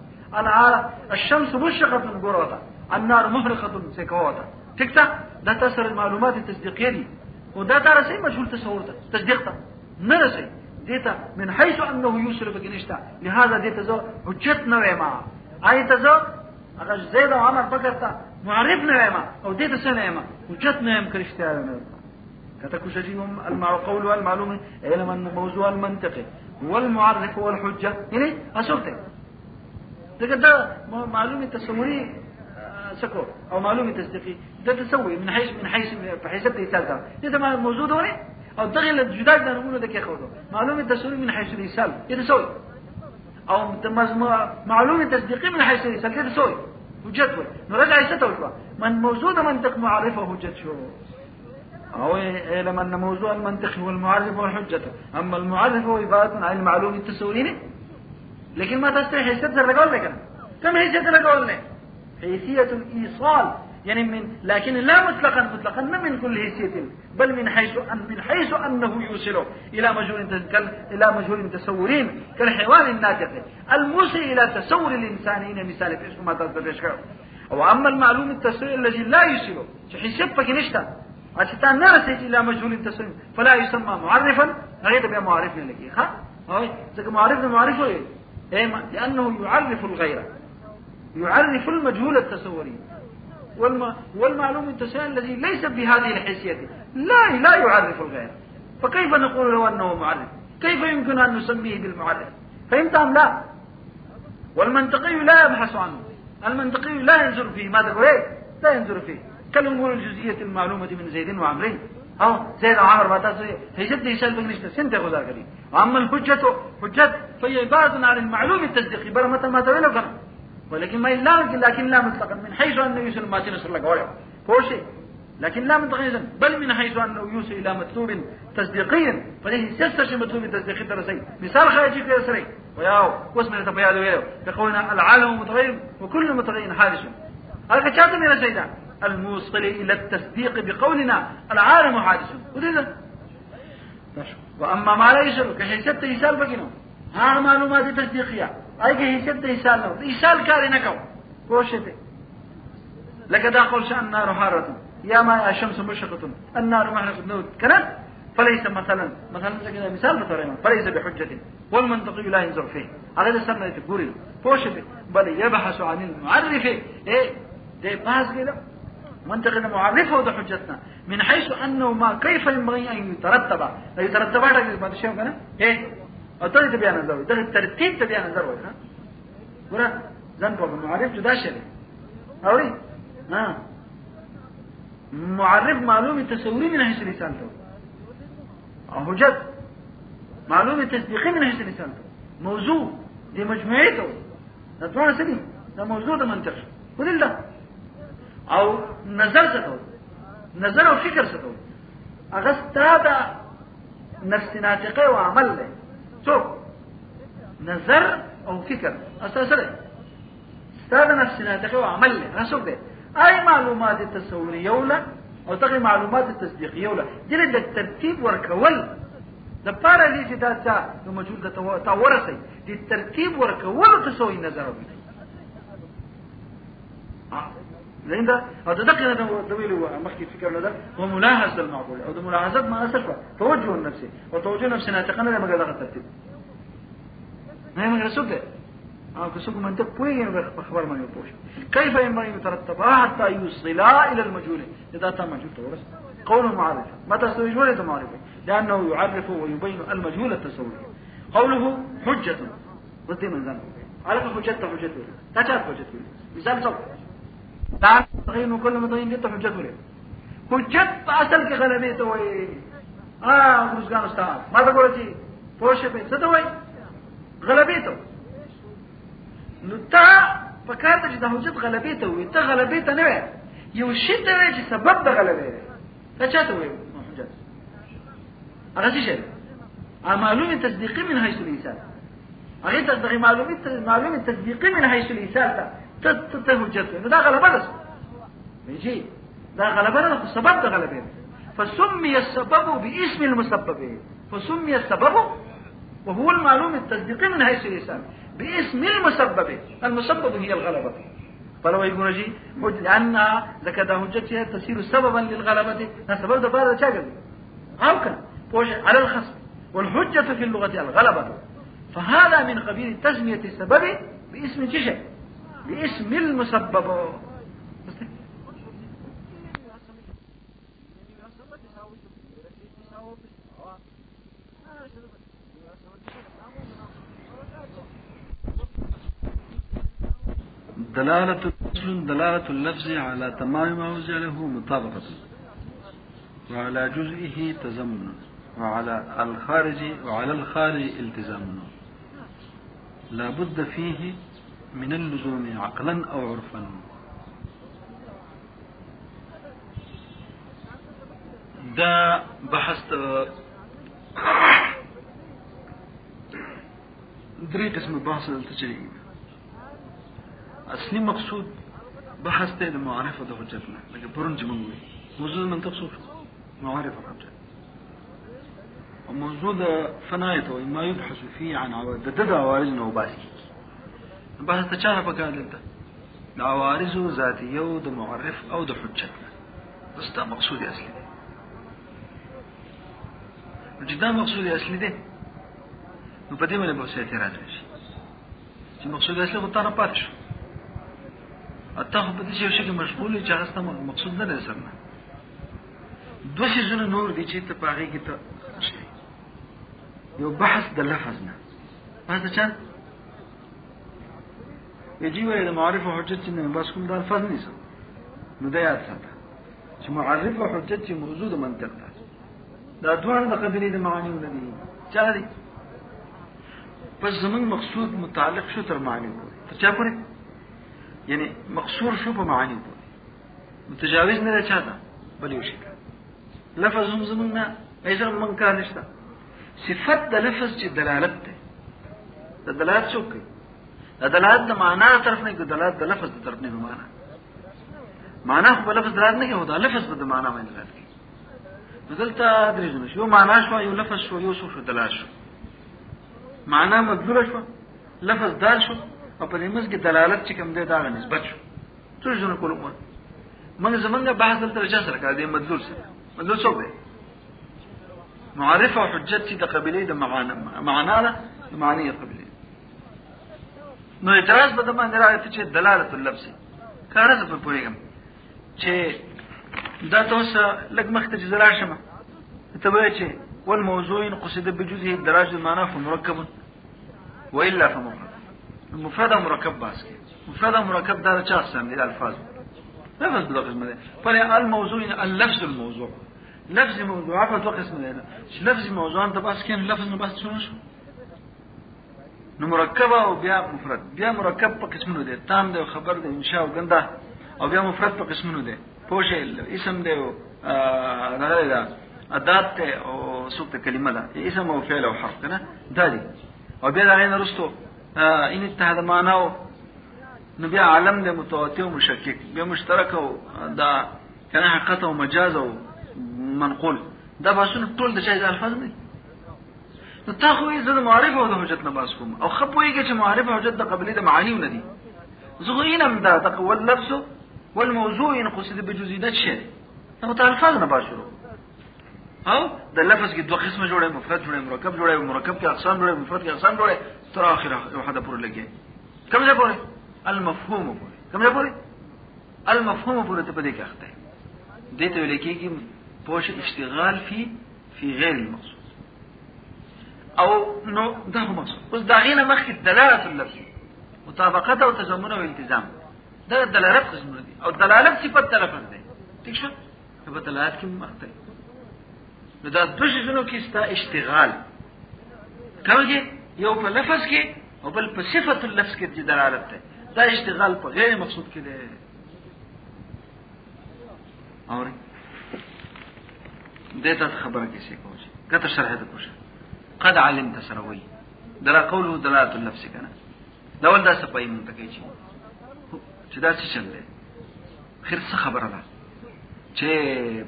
الشمس مشرقة من قروتا النار محرقة سكواتا تكتا ده تسر المعلومات التصديقية دي وده ترسي مجهول تصورته تصديقته نرسي ديتا من حيث أنه يوصل بقى لهذا ديتا زو حجتنا وما أي تزو أغاش زيد وعمر بكرتا معرفنا وما أو ديتا سنة وما حجتنا يم كريشتها كتكو شجيهم القول والمعلومة علم أن موضوع المنطقي والمعرف والحجة يعني أسوكتك ده معلومة تصوري سكو أو معلومة تصديقي ده تسوي من حيث التيسال ده ما موجود هنا أو دغل الجدال ده نقوله ده كيف خذه معلومة تصوري من حيث التيسال يتسوي أو معلومة تصديقي من حيث التيسال يتسوي حجته نرجع يستوي من موجودة منطق معرفة حجة شو أو علم أن موضوع المنطق هو المعرف والحجة أما المعرف هو عبارة عن المعلومة التصورية لكن ما تستطيع حيثية لقول لك كم حيثية لقول لك حيثية الإيصال يعني لكن لا مطلقا ما من كل حيثية بل من حيث أنه يوصل إلى مجهول تصورين كالحيوان الناطق الموصل إلى تصور الإنسان هنا مثال في اسمه ما تستطيع وأما المعلوم التصوري الذي لا يوصل حيثية فكنشتا عشان نرسل إلى مجهول تصورين فلا يسمى معرفا غير بها معرفنا لك إذا معرفه إيه لأنه يعرف الغير يعرف المجهول التصوري والمعلوم التصوري الذي ليس بهذه الحيثية لا يعرف الغير فكيف نقول له أنه معرف كيف يمكن أن نسميه بالمعرف فهمت أم لا والمنطقي لا يبحث عنه المنطقي لا ينظر فيه ما تقول لا ينظر فيه كالأمور الجزئية المعلومة من زيد وعمرين زيد وعمر ما هي جد يسال بنشته سنت غدا كريم واما الحجه فهي عباره عن المعلوم التصديقي بل متى ما تقول كان ولكن ما لكن لا مطلقا من حيث انه يوصل ما تنصر لك ولا فوشي لكن لا مطلقا بل من حيث انه يوصل الى مطلوب تصديقي فله يستشعر مطلوب تصديقي درسي مثال خارجي في اسري وياو واسمه تبيان وياو بقولنا العالم متغير وكل متغير حادث هذا كاتب من سيدنا الموصل إلى التصديق بقولنا العالم حادث ودينا وأما ما لا يسأل كحيثة يسال بكينو ها معلومات تصديقية أي كحيثة يسال له يسال كارنكو كوشته لك داخل شأن النار حارة يا ما الشمس مشرقة النار محرقة نود كانت فليس مثلا كذا مثال بطريقة فليس بحجة والمنطقي لا ينظر فيه هذا السنة تقول كوشته بل يبحث عن المعرف ده باز كده منطقنا معرفه وده حجتنا من حيث أنه ما كيف ينبغي أن يترتب على بعض الشيء كنا أطلع تبيان الزروي ده الترتيب تبيان الزروي ورا زنبه المعرف جدا شيء أوري معرف معلومة تصوري من حيث الإنسان تو حجت معلومة تصديقي من حيث الإنسان تو موضوع دي مجموعته نتوانى سليم ده موضوع ده منطق ولله او نظر ستو نظر او فکر ستو اغستا نفس ناطقه وعمل له شوف نظر او فکر اساسا استاد نفس ناطقه وعمل له رسول ده اي معلومات التصوريه ولا او تغي معلومات التصديقيه ولا دي الترتيب وركول د پاره دي چې دا څه نو موجود ده تورسي دي الترتيب ورکول تسوي نظر زين او دقيقه د ویلو مخکې فکر نه ده او ملاحظه المعقول او د ملاحظت ما اصل توجه النفسي او توجه نفسي ناطقه نه مګر دغه ترتیب نه مګر څه ده او که څوک منطق پوهیږي نو خبر باندې پوښي كيف ينبغي ان يترتب حتى يوصل الى المجهول اذا تم مجهول تورث قول معرفه متى تستوي جمله معرفه لانه يعرف ويبين المجهول التصوري قوله حجه ودي من ذنب على حجته تجاب حجته مثال صوت تعال تغير كل متغير دي حجته له حجت اصل کې غلبه ته وای ګرځګان استاد ما ته ګورتي پوښه په څه ته وای غلبه ته نو تا فکر ته چې د حجت غلبه ته وي ته غلبه ته نه وي یو شی ته وي چې سبب د غلبه دی ته چاته وي حجت هغه څه شي معلومه تصدیقی من حيث الانسان هغه تصدیقی معلومه تصدیقی من حيث الانسان ته حجت نو دا غلبه ده ماشي دا غلبه ده سبب د غلبه فسمي السبب باسم المسبب فسمي السبب وهو المعلوم التصديقي من حيث الإنسان باسم المسبب هي الغلبة فلو يقول شيء لأنها ذكر حجتها تصير سببا للغلبة سبب ده بعد شاغل أو كان على الخصم والحجة في اللغة الغلبة فهذا من قبيل تسمية السبب باسم شيء باسم المسبب دلالة اللفظ على تمام ما وزع له مطابقة وعلى جزئه تزمن وعلى الخارج التزام لا بد فيه من اللزوم عقلا أو عرفا دا بحث دري قسم بحث التجريبي اصلي مقصود بحث ته د معرفت د حجت نه لکه پرون چې موږ موضوع منطق شو معرفت حجت او موضوع د فنایت او ما يبحث فيه عن عوارض نو باسي بحث ته چا په کار دلته د عوارض ذاتيه او د معرف او د حجت بس دا مقصود اصلي دی چې دا مقصود اصلي دی نو په دې باندې به څه اعتراض شي چې مقصود اصلي خو تا نه پاتې شو اته په دې شی کې مشغول چې هغه ستاسو مقصود نه لري سره دوه شیزونه نور دي چې ته پاره کې ته یو بحث د لفظ نه بحث چا یجي ویل معرف او حجت نه بس کوم د الفاظ نه نو دا یاد ساته چې معرف او حجت چې موضوع د منطق ده دا دوه د قبلي د معانی نه دي چا دي پس زمون مقصود متعلق شو تر معنی پورې ته چا پورې یعنی مقصور شو په معانی پورې متجاوز نه چاته بل یو شي لفظ هم زمونږه ایزر من کار نشته صفت د لفظ چې دلالت ده د دلالت څوک کوي د دلالت د معنا طرف نه کوي دلالت د لفظ د طرف نه معنا خو په لفظ دلالت نه کوي دا لفظ په معنا باندې دلالت کوي دلته درېږي شو معنا شو یو لفظ شو یو شو دلالت شو معنا مذکور شو لفظ دال شو او په دې مز کې دلالت چې کوم دی دا نسبت شو څه ژوند کوو موږ زمونږه بحث دلته رجا سره کړی دی مذکور سره مذکور څه دی معرفه او حجت چې د قبيله د معنا ده معنی قبيله نو اعتراض به د باندې راځي چې دلالت اللفظ کار څه په پوهیږم چې دا تاسو لږ مخته جزرا شمه ته به چې والموضوع قصد بجزئه الدراج المعنى فمركب والا فمفرد المفرد مركب باسكي مفرد مركب دا چا سم دي الفاظ لفظ دو قسم ده پر الموضوع اللفظ الموضوع لفظ موضوع دو قسم ده لفظ موضوع انت بس كان لفظ نو بس شنو نو مرکب او بیا مفرد بیا مرکب په قسمونو ده تام ده خبر ده انشاء او غنده او بیا مفرد په قسمونو ده پوشه اسم ده غره ده ادات ته او صوت کلمه ده اسم او فعل او حرف کنه دالي او بیا دا غین رستو ان اتحاد معناو نو بیا عالم ده متواتر او مشکک بیا مشترک او دا کنه حقیقت او مجاز او منقول دا باسون ټول د شای الفاظ نه نو تا خو یې زړه معرفه او د حجت نه باس کوم او خپويږي چې معرفه او حجت د قبلي د معانی نه دي زه اینم دا تقول لفظ والموضوع ان قصد بجزئیات شی نو ته الفاظ نه باشرو او د لفظ کې دوه قسمه جوړه مفرد جوړه مرکب جوړه مرکب کې اقسام جوړه مفرد کې اقسام جوړه تر اخره یو حدا پور لګي کوم ځای پورې المفهوم پورې کوم ځای پورې المفهوم پورې ته پدې کې اخته دې ته لیکي کې پوش اشتغال فی غیر المقصود او نو ده مقصود اوس داغینه مخکې دلالت اللفظ مطابقت او تضمن او التزام دا دلالت قسم دي او دلالت صفت تلفظ ده ٹھیک شو په دلالت کې مختلف نو دا دوه شنو کې ستا اشتغال کومه یو په لفظ کې او بل په صفت اللفظ کې دلالت ده دا اشتغال په غیر مقصود کې ده اور دته خبره کې څه کوي کته شرح ده کوشه قد علمت سروي درا قوله دلالت اللفظ کنه دا ول دا صفای منتقی چې دا څه چل دی خیر څه خبره ده چې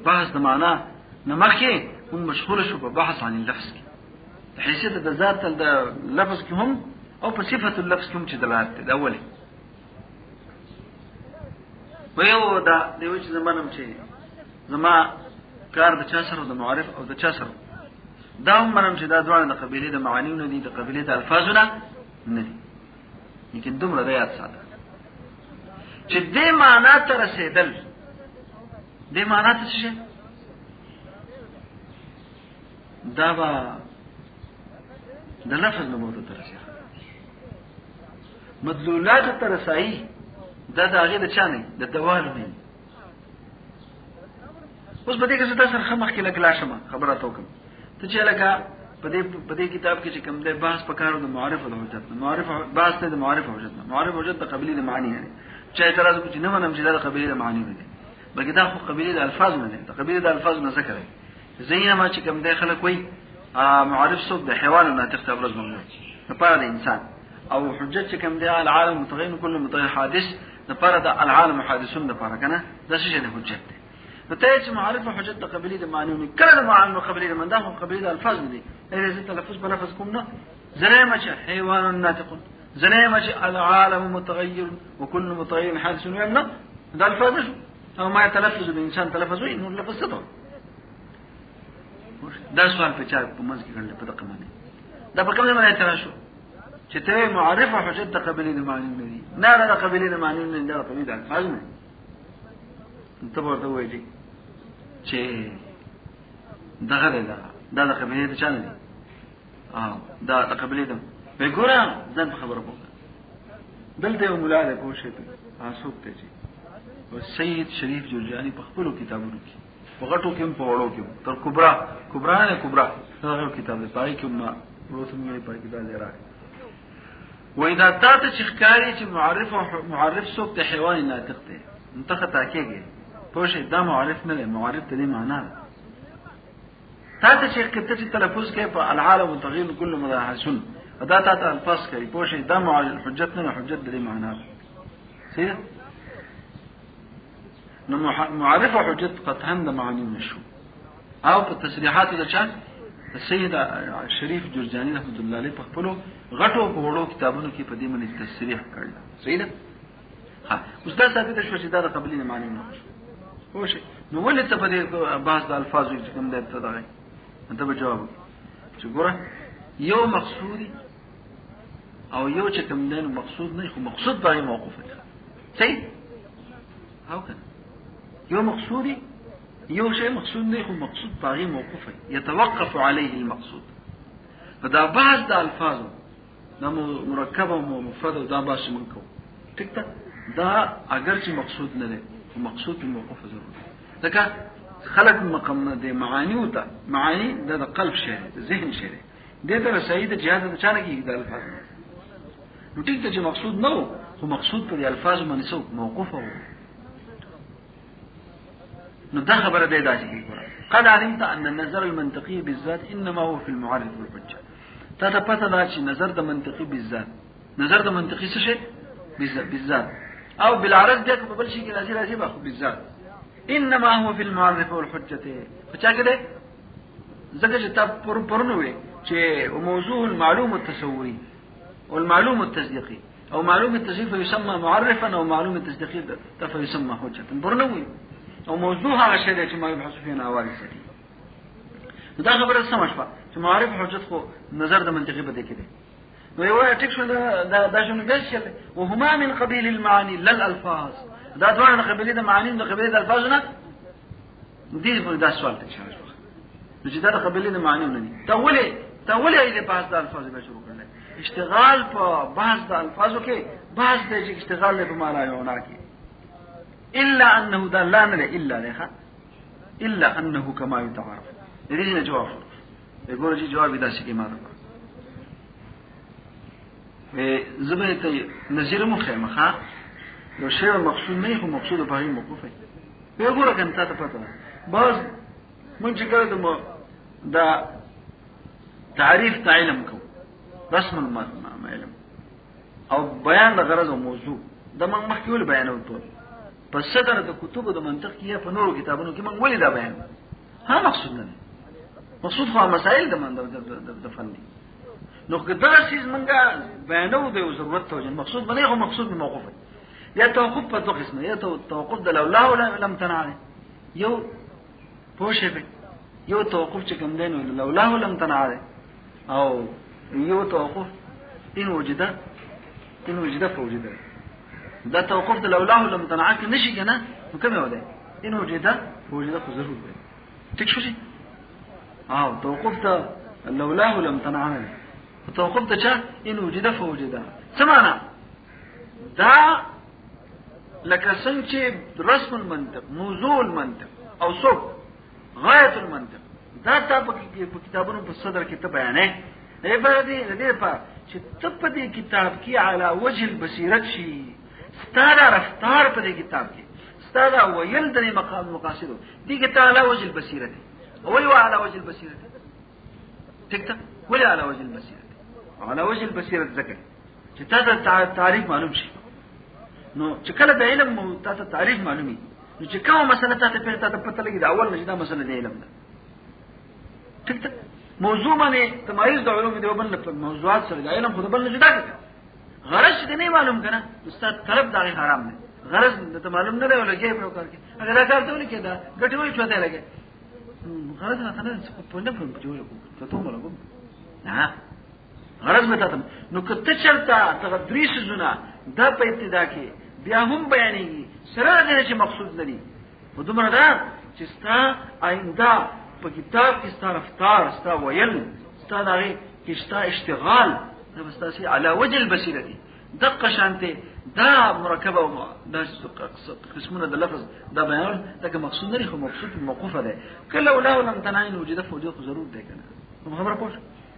بحث د معنا نمخه هم مشغول شو په بحث عن اللفظ کې حیثیت د ذات د لفظ کې هم او په صفت اللفظ کې هم چې دلالت ده اوله ویو دا دیو چې زمانم چې زما کار د چا سره د معرف او د چا سره دا هم منم چې دا دوه د قبيله د معانیو نه دي د قبيله د الفاظونه نه دي لیکن دومره د یاد ساده چې دې معنا ته رسیدل دې معنا ته څه دا با د لفظ نه موته تر رسیدل مدلولات ته رسایي دا د هغه د چا نه د دوال نه اوس به دې کې څه تاسو خمخ کې لګلاشمه خبره توکم ته چې لکه په دې کتاب کې چې کوم دې بحث پکارو د معرف او د حجت معرف بحث ته د معرف او حجت معرف او حجت د قبيله د معنی نه چې اعتراض کوي نه منم چې د قبيله د معنی نه دي بلکې دا خو قبيله د الفاظ نه دي د قبيله د الفاظ نه ذکر زینه ما چې کوم دې خلک وای معرف صوب د حیوان نه تختبر ممنوع لپاره د انسان او حجت چې کوم دې العالم متغیر کله متغیر حادث لپاره د العالم حادثون لپاره کنه دا څه دی حجت نو ته چې معرفه حجت د قبيله د معنی نه کله د معنی قبيله من ده قبيله د الفاظ دي اذا زت تلفظ بلفظ کوم نه زلمه چې حيوان ناطق زلمه چې العالم متغير وكل متغير حادث يمنع ده الفاظ او ما يتلفظ بالانسان تلفظ انه لفظ ته دا سوال په چا په منځ کې کړل په دقه باندې دا په کومه باندې اعتراض شو چې ته معرفه حجت د قبيله د معنی نه دي نه د قبيله د معنی نه د قبيله د الفاظ نه ته ورته وایي چې دغه دا د قبيله د چانه دي دا د قبيله د وګوره ځان په خبره وکړه دلته یو مولا ده کوشه ته اسوک ته چې او سید شریف جرجانی په خپل کتابونو کې په غټو کې په وړو کې تر کبرا هغه کتاب دی پای کې ما ورته مې پای کې دا لري وإذا تات شخکاری چې معرف څوک ته حیوان ناطق دی منتخه تاکيږي پوه دا معرف نه دی معرف ته دی معنا تات شیخ کته چې تلفظ کوي په العالم متغیر كل مداحسن ادا تات الفاظ کوي پوه دا حجت نه حجت دی معنا صحیح نو معرف حجت قطعا د معنی نشو او په تصریحات د چا السيد شریف جرجانی رحمت الله علیه په خپل غټو وړو کتابونو کې په دې باندې تصریح کړل صحیح ده ها اوس دا ثابت شو چې دا د قبلي معنی نه هو شي نو ولې ته په دې بحث د الفاظو چې کوم ده ته دا انت به جواب چې ګوره یو مقصودی او یو چې کوم ده مقصود نه خو مقصود باندې موقوف دی صحیح هاو کنه یو مقصودی یو شی مقصود نه خو مقصود باغی موقوف يتوقف عليه المقصود فدا بعض د الفاظو دا مرکب او مفرد دا باش منکو ټیک ده دا اگر چې مقصود نه ده مقصود موقوف ضروري ځکه خلق مقام د معانی او معانی د قلب شی ذهن شی دې ته سید جهاد د چانه کې د الفاظ نو ټیک ده چې مقصود نه خو مقصود په الفاظ باندې څو موقوف او نو دا خبره دی دا چې قد علمت ان النظر المنطقي بالذات انما هو في المعرف والحجه تا پته دا چې نظر د منطقي بالذات نظر د منطقي څه شي بالذات او بالعرض دغه په بل شي کې راځي به بالذات انما هو في المعرف والحجه فچا کده زګه چې تا پرنو وي چې موضوع المعلوم التصوري والمعلوم التصديقي او معلوم التصريف يسمى معرفا او معلوم التصديقي فيسمى حجة برنوي او موضوع هغه شی دی چې ما يبحث فيه ناوالي سدي دا خبره سمجھ پا چې معرف حجت خو نظر د منطقي بده کې دی نو یو ټیک شو دا شنو ګشل وهما من قبيل المعاني لا الالفاظ دا دوه قبيله د معاني د قبيله د الفاظ نه دي دا سوال ته شارح نو چې دا قبيله د معاني نه دي تولې دې پاس د الفاظ به شروع کړل اشتغال په بحث د الفاظو کې بحث د اشتغال له معنا یو نه کې الا انه دا لا نه الا انه كما يتعارف دې نه جواب وګورئ چې جواب دا شي کې ما ده زبې ته نظیر مخه یو شی مقصود نه خو مقصود په هغه موقوف دی وګوره کنه تاسو پته باز مونږ کړه دا تعریف علم کو رسم العلم او بیان د غرض او موضوع د من مخکول بیانو ته پس صدر د کتب د منطق کې په نورو کتابونو کې من ولې دا بیان ها مقصود نه مقصود خو مسائل د من د فن دي نو کدا شیز منګه بیانو د ضرورت ته مقصود باندې خو مقصود موقوف یا توقف په دوه قسمه یا توقف د لولا لم تنع یو پوښه به یو توقف چې کوم دین لولا لم تنع او یو توقف ان وجد فوجد دا توقف د لولا لم تنع کې نشي کنه نو کوم یو ده ان وجد فوجد خو ضرور ده ټیک شو شي توقف د لولا لم تنع توقف د چا ان وجد فوجد سمعنا دا لکه څنګه چې رسم المنطق موضوع المنطق او سوق غایت المنطق دا تاسو په کتابونو په صدر کې ته بیانې دې په چې ته په دې کتاب کې علی وجه البصیرت شي ستاره رفتار په دې کتاب کې ستاره ویل د مقام مقاصد دي کې تعالی وجه البصیرت ولی علی وجه البصیرت ټیک ته ولی علی وجه البصیرت علی وجه البصیرت ذکر چې تاسو تعریف معلوم شي نو چې کله د علم تاسو تعریف معلومي نو چې کومه مسله تاسو پته لګي دا اول نشي دا مسله د علم ده ټیک ته موضوع باندې تمایز د علوم دی وبل په موضوعات سره د علم خود بل نه جدا کړه غرض دې نه معلوم کنه استاد طرف دا حرام نه غرض ته معلوم نه دی ولګي په کار کې اگر دا کار ته ولې کېدا ګټي وي چوته لګي غرض نه ثانه په نه په جوړ کو ته مولا کو نه غرض مته نو کته چلتا تدریس زونه دا په ابتدا کې بیا هم بیانېږي سره دې چې مقصود لري په دومره دا چې ستا آینده په کتاب کې ستا رفتار ستا ویل ستا دغه کې ستا اشتغال دا مستاسي علی وجه البصیرت دقه شانته دا مرکبه او دا قسمونه د لفظ دا بیان دا مقصود لري خو مقصود موقوفه ده کله ولا لم تنعين وجد فوجد ضرور ده کنه خبره پوښ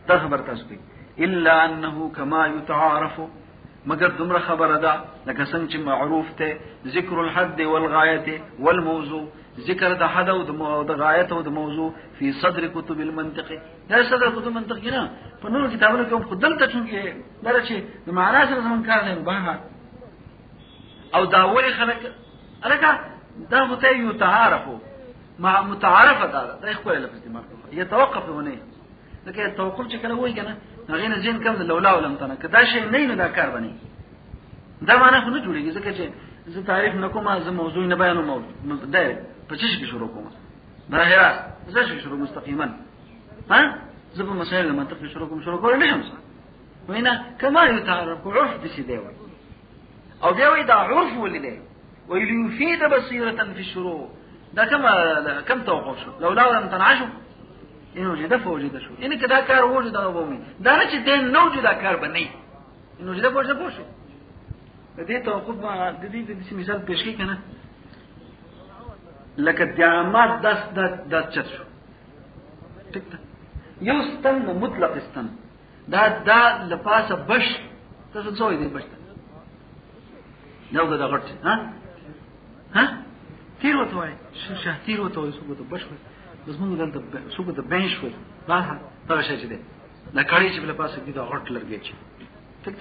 دا خبر تاسو کې الا انه كما يتعارف مگر دمر خبر ده لکه څنګه چې معروف ته ذکر الحد والغایه والموضوع ذکر د حد او د غایت او د موضوع فی صدر کتب المنطق دا صدر کتب منطق نه په نور کتابونو کې خو دلته چونکې درچې د معنا سره سم کار نه به او دا ولی خلک الکه دا هته یو تعارف مع متعارف دا خو له استعمال يتوقف ونه لکه توقف چې کله وای کنه هغه نه ځین کوم لولا ولم تنه کدا شي نه دا کار بني دا معنا خو نه جوړیږي ځکه چې زه تعریف نکوم از موضوع نه بیانوم دا په څه شي شروع کوم دا هرا زه شي شروع مستقیما ها زه په مسائل منطق شروع کول نه شم وینا کما يتعرف عرف د شي دی او بیا وی دا عرف ولې ويفيد بصيره في الشروع دا كم توقف شو لولا لم تنعشوا انه وجد فوجد شو ان کدا کار وجد او ومي دا نه چې دین نو جدا کار بنئ انه وجد فوجد شو دې توقف ما د دې مثال پیش کړي کنه لکه دیامات د چت شو ټیک ده یو ستن مطلق ستن دا لپاسه بش تاسو څه وایي بش نو دا غټ ها تیر وته وای شه تیر وته وای څه بش بس موږ دلته څه د بنش و دا شي چې ده دا کړي چې لپاسه دې دا غټ لرګي چې ټیک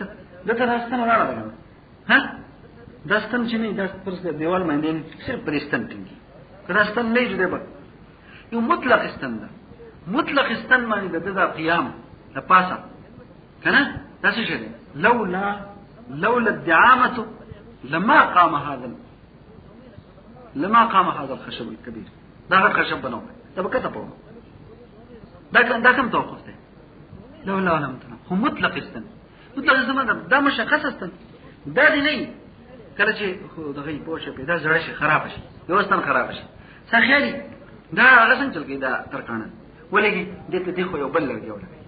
ده دا راستنه راغله ها داستان چې نه دا پر دیوال باندې صرف پرستان ټینګي کراستان نه جوړه به یو مطلق استن ده مطلق استن باندې د قیام د پاسه کنه دا څه شي لولا لولا الدعامة لما قام هذا الخشب الكبير. دا خشب بنو دا بكتا بونو دا كم توقف ده لولا لم تنام هو مطلق استن دا مشخص استن دا دي نه کله چې دغه پوښه پیدا زړه شي خراب شي دوستان خراب شي سخیالي دا غسن چل کې دا ترکانه ولګي دته دی خو یو بل لګي ولګي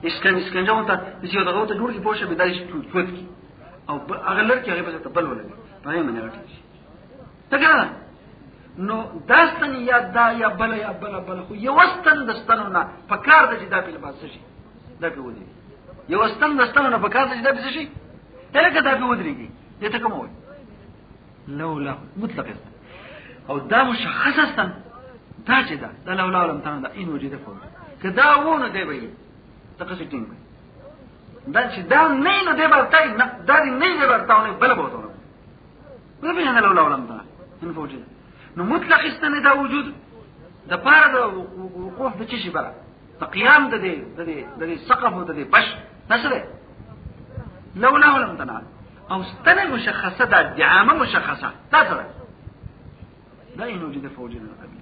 اسکن جو ته چې دغه ته جوړ کې پوښه پیدا شي چوت کی او هغه لړ کې هغه به ته بل ولګي پای منه راټی تګره نو داستن یا دا یا بل خو یو واستن دستنونه پکار د جدا په لباس شي دا په ودی یو واستن دستنونه پکار د جدا په شي هغه دا په ودرېږي دته کوم وای لولا مطلق او دا مشخص استن دا چې دا لولا لم تنام دا ان وجد فوق کدا وونه دی وي تاسو ټینګ دا چې دا نه دی ورتای نه دا نه دی ورتاونه بل بوته نو به نه لولا لم تنام ان فوق نو مطلق استنه دا وجود د پاره د وقوف د چشي بره د قیام د دې سقف د دې بش نشره لولا لم تنام او استنه مشخصه د دعامه مشخصه تاسو دا انه وجد فوجنا قبل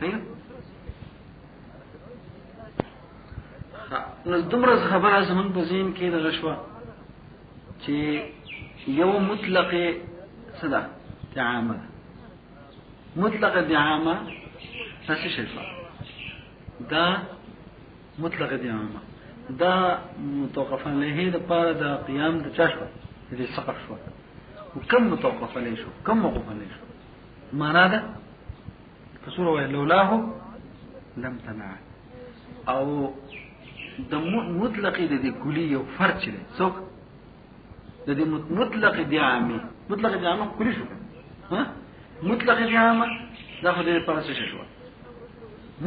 صحیح نو دومره خبره زمون په ذهن کې د غشوا چې یو مطلق صدا دعامه مطلق دعامه څه شي دا مطلق دعامه دا متوقف علیه د پاره د قیام د چشم دې سقف شو وکم متوقف علیه شو کم موقوف علیه شو معنا ده فسوره لولاه لم تنع او د مطلق د کلی یو فرد چي څوک د مطلق دعامه کلی شو ها مطلق دعامه دا خو دې په څه شو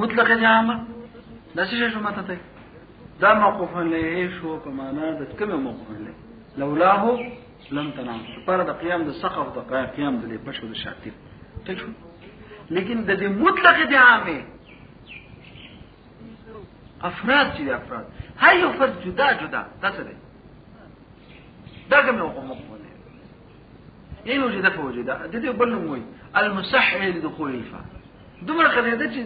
مطلق دعامه دا څه شو ماته ته دا موقوف علیه شو په معنا د کوم موقوف علیه لولاه لم تنام پر د قیام د سقف د قیام د بشو د شاتیر ټیک شو لیکن د دې مطلق دعامه افراد چې افراد هر یو فرد جدا تاسو دی دا کوم موقوف علیه یې وجود فوجدا د دې بل نوم وي المسحل لدخول الفا دومره قضیه چې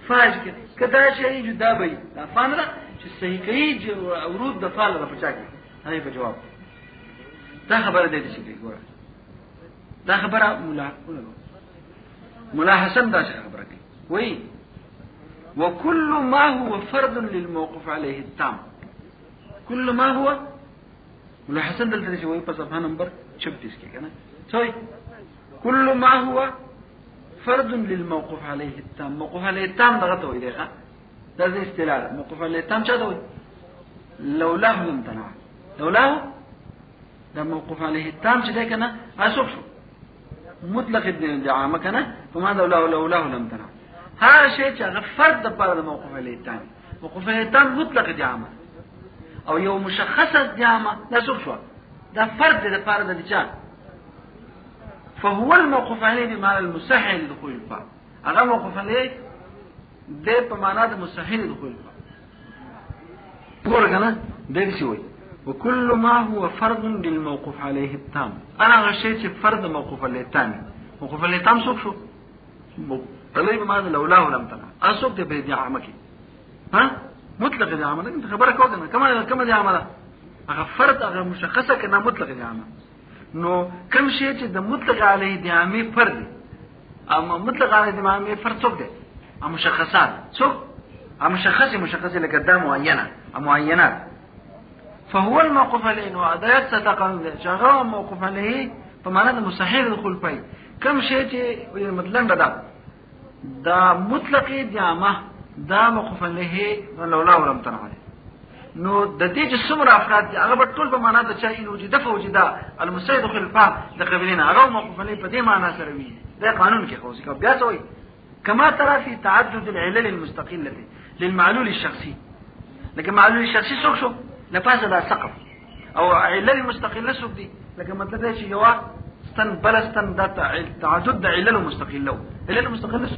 فاج کې کدا شي جدا وي دا فانره چې صحیح کوي ورود د فعل په چا کې هغه په جواب دا خبره دې شي ګوره دا خبره مولا حسن دا خبره کوي وای وكل ما هو فرد للموقف عليه التام كل ما هو مولا حسن دلته شوی په صفحه نمبر 36 کې کنه څوی كل ما هو فرد للموقف عليه التام موقف عليه التام دغه ته وي دغه دا استلال موقف عليه التام چا دوی لولاه لم تنع لولاه دا موقف عليه التام چې ده کنه اسوب شو مطلق الدعامه کنه فما لولاه لم تنع هر شی چې هغه فرد د پر موقف عليه التام موقف عليه التام مطلق دعامه او یو مشخصه دعامه دا اسوب شو دا فرد د پر د چا فهو الموقف عليه بمعنى المسهل لدخول الفاء هذا موقف عليه ده بمعنى المسهل لدخول الفاء تقول كنا ده شوي وكل ما هو فرض للموقف عليه التام انا غشيت فرض موقف عليه التام موقف عليه التام شو طلب بمعنى لولاه لم تنع اسوق ده بدعامك ها مطلق دعامه انت خبرك وقنا كما دعامه هغه فرد هغه مشخصه کنه مطلق دعامه نو کوم شی چې د مطلق علیه دعامه فرد اما مطلق علیه دعامه فرد څوک دی مشخصات څوک مشخصه لکه دا معینات فهو الموقف عليه نو ادایت ستقام شغه موقف عليه په معنا د مسهل دخول پي کوم شی چې مطلق دا مطلق دعامه دا موقف عليه لولا ولم تنع نو د دې چې څومره افراد دي هغه ټول په معنا د چا ان وجود فوجدا المسيد خلفا د قبلنا هغه موقف علی په دې معنا سره وی دا قانون کې خو ځکه بیا څوی كما ترى في تعدد العلل المستقله للمعلول الشخصي لكن معلول الشخصي شو لفاز دا سقف او علل مستقله سوق دي لكن مطلب شي یو استن بلستن دا تعدد علل مستقله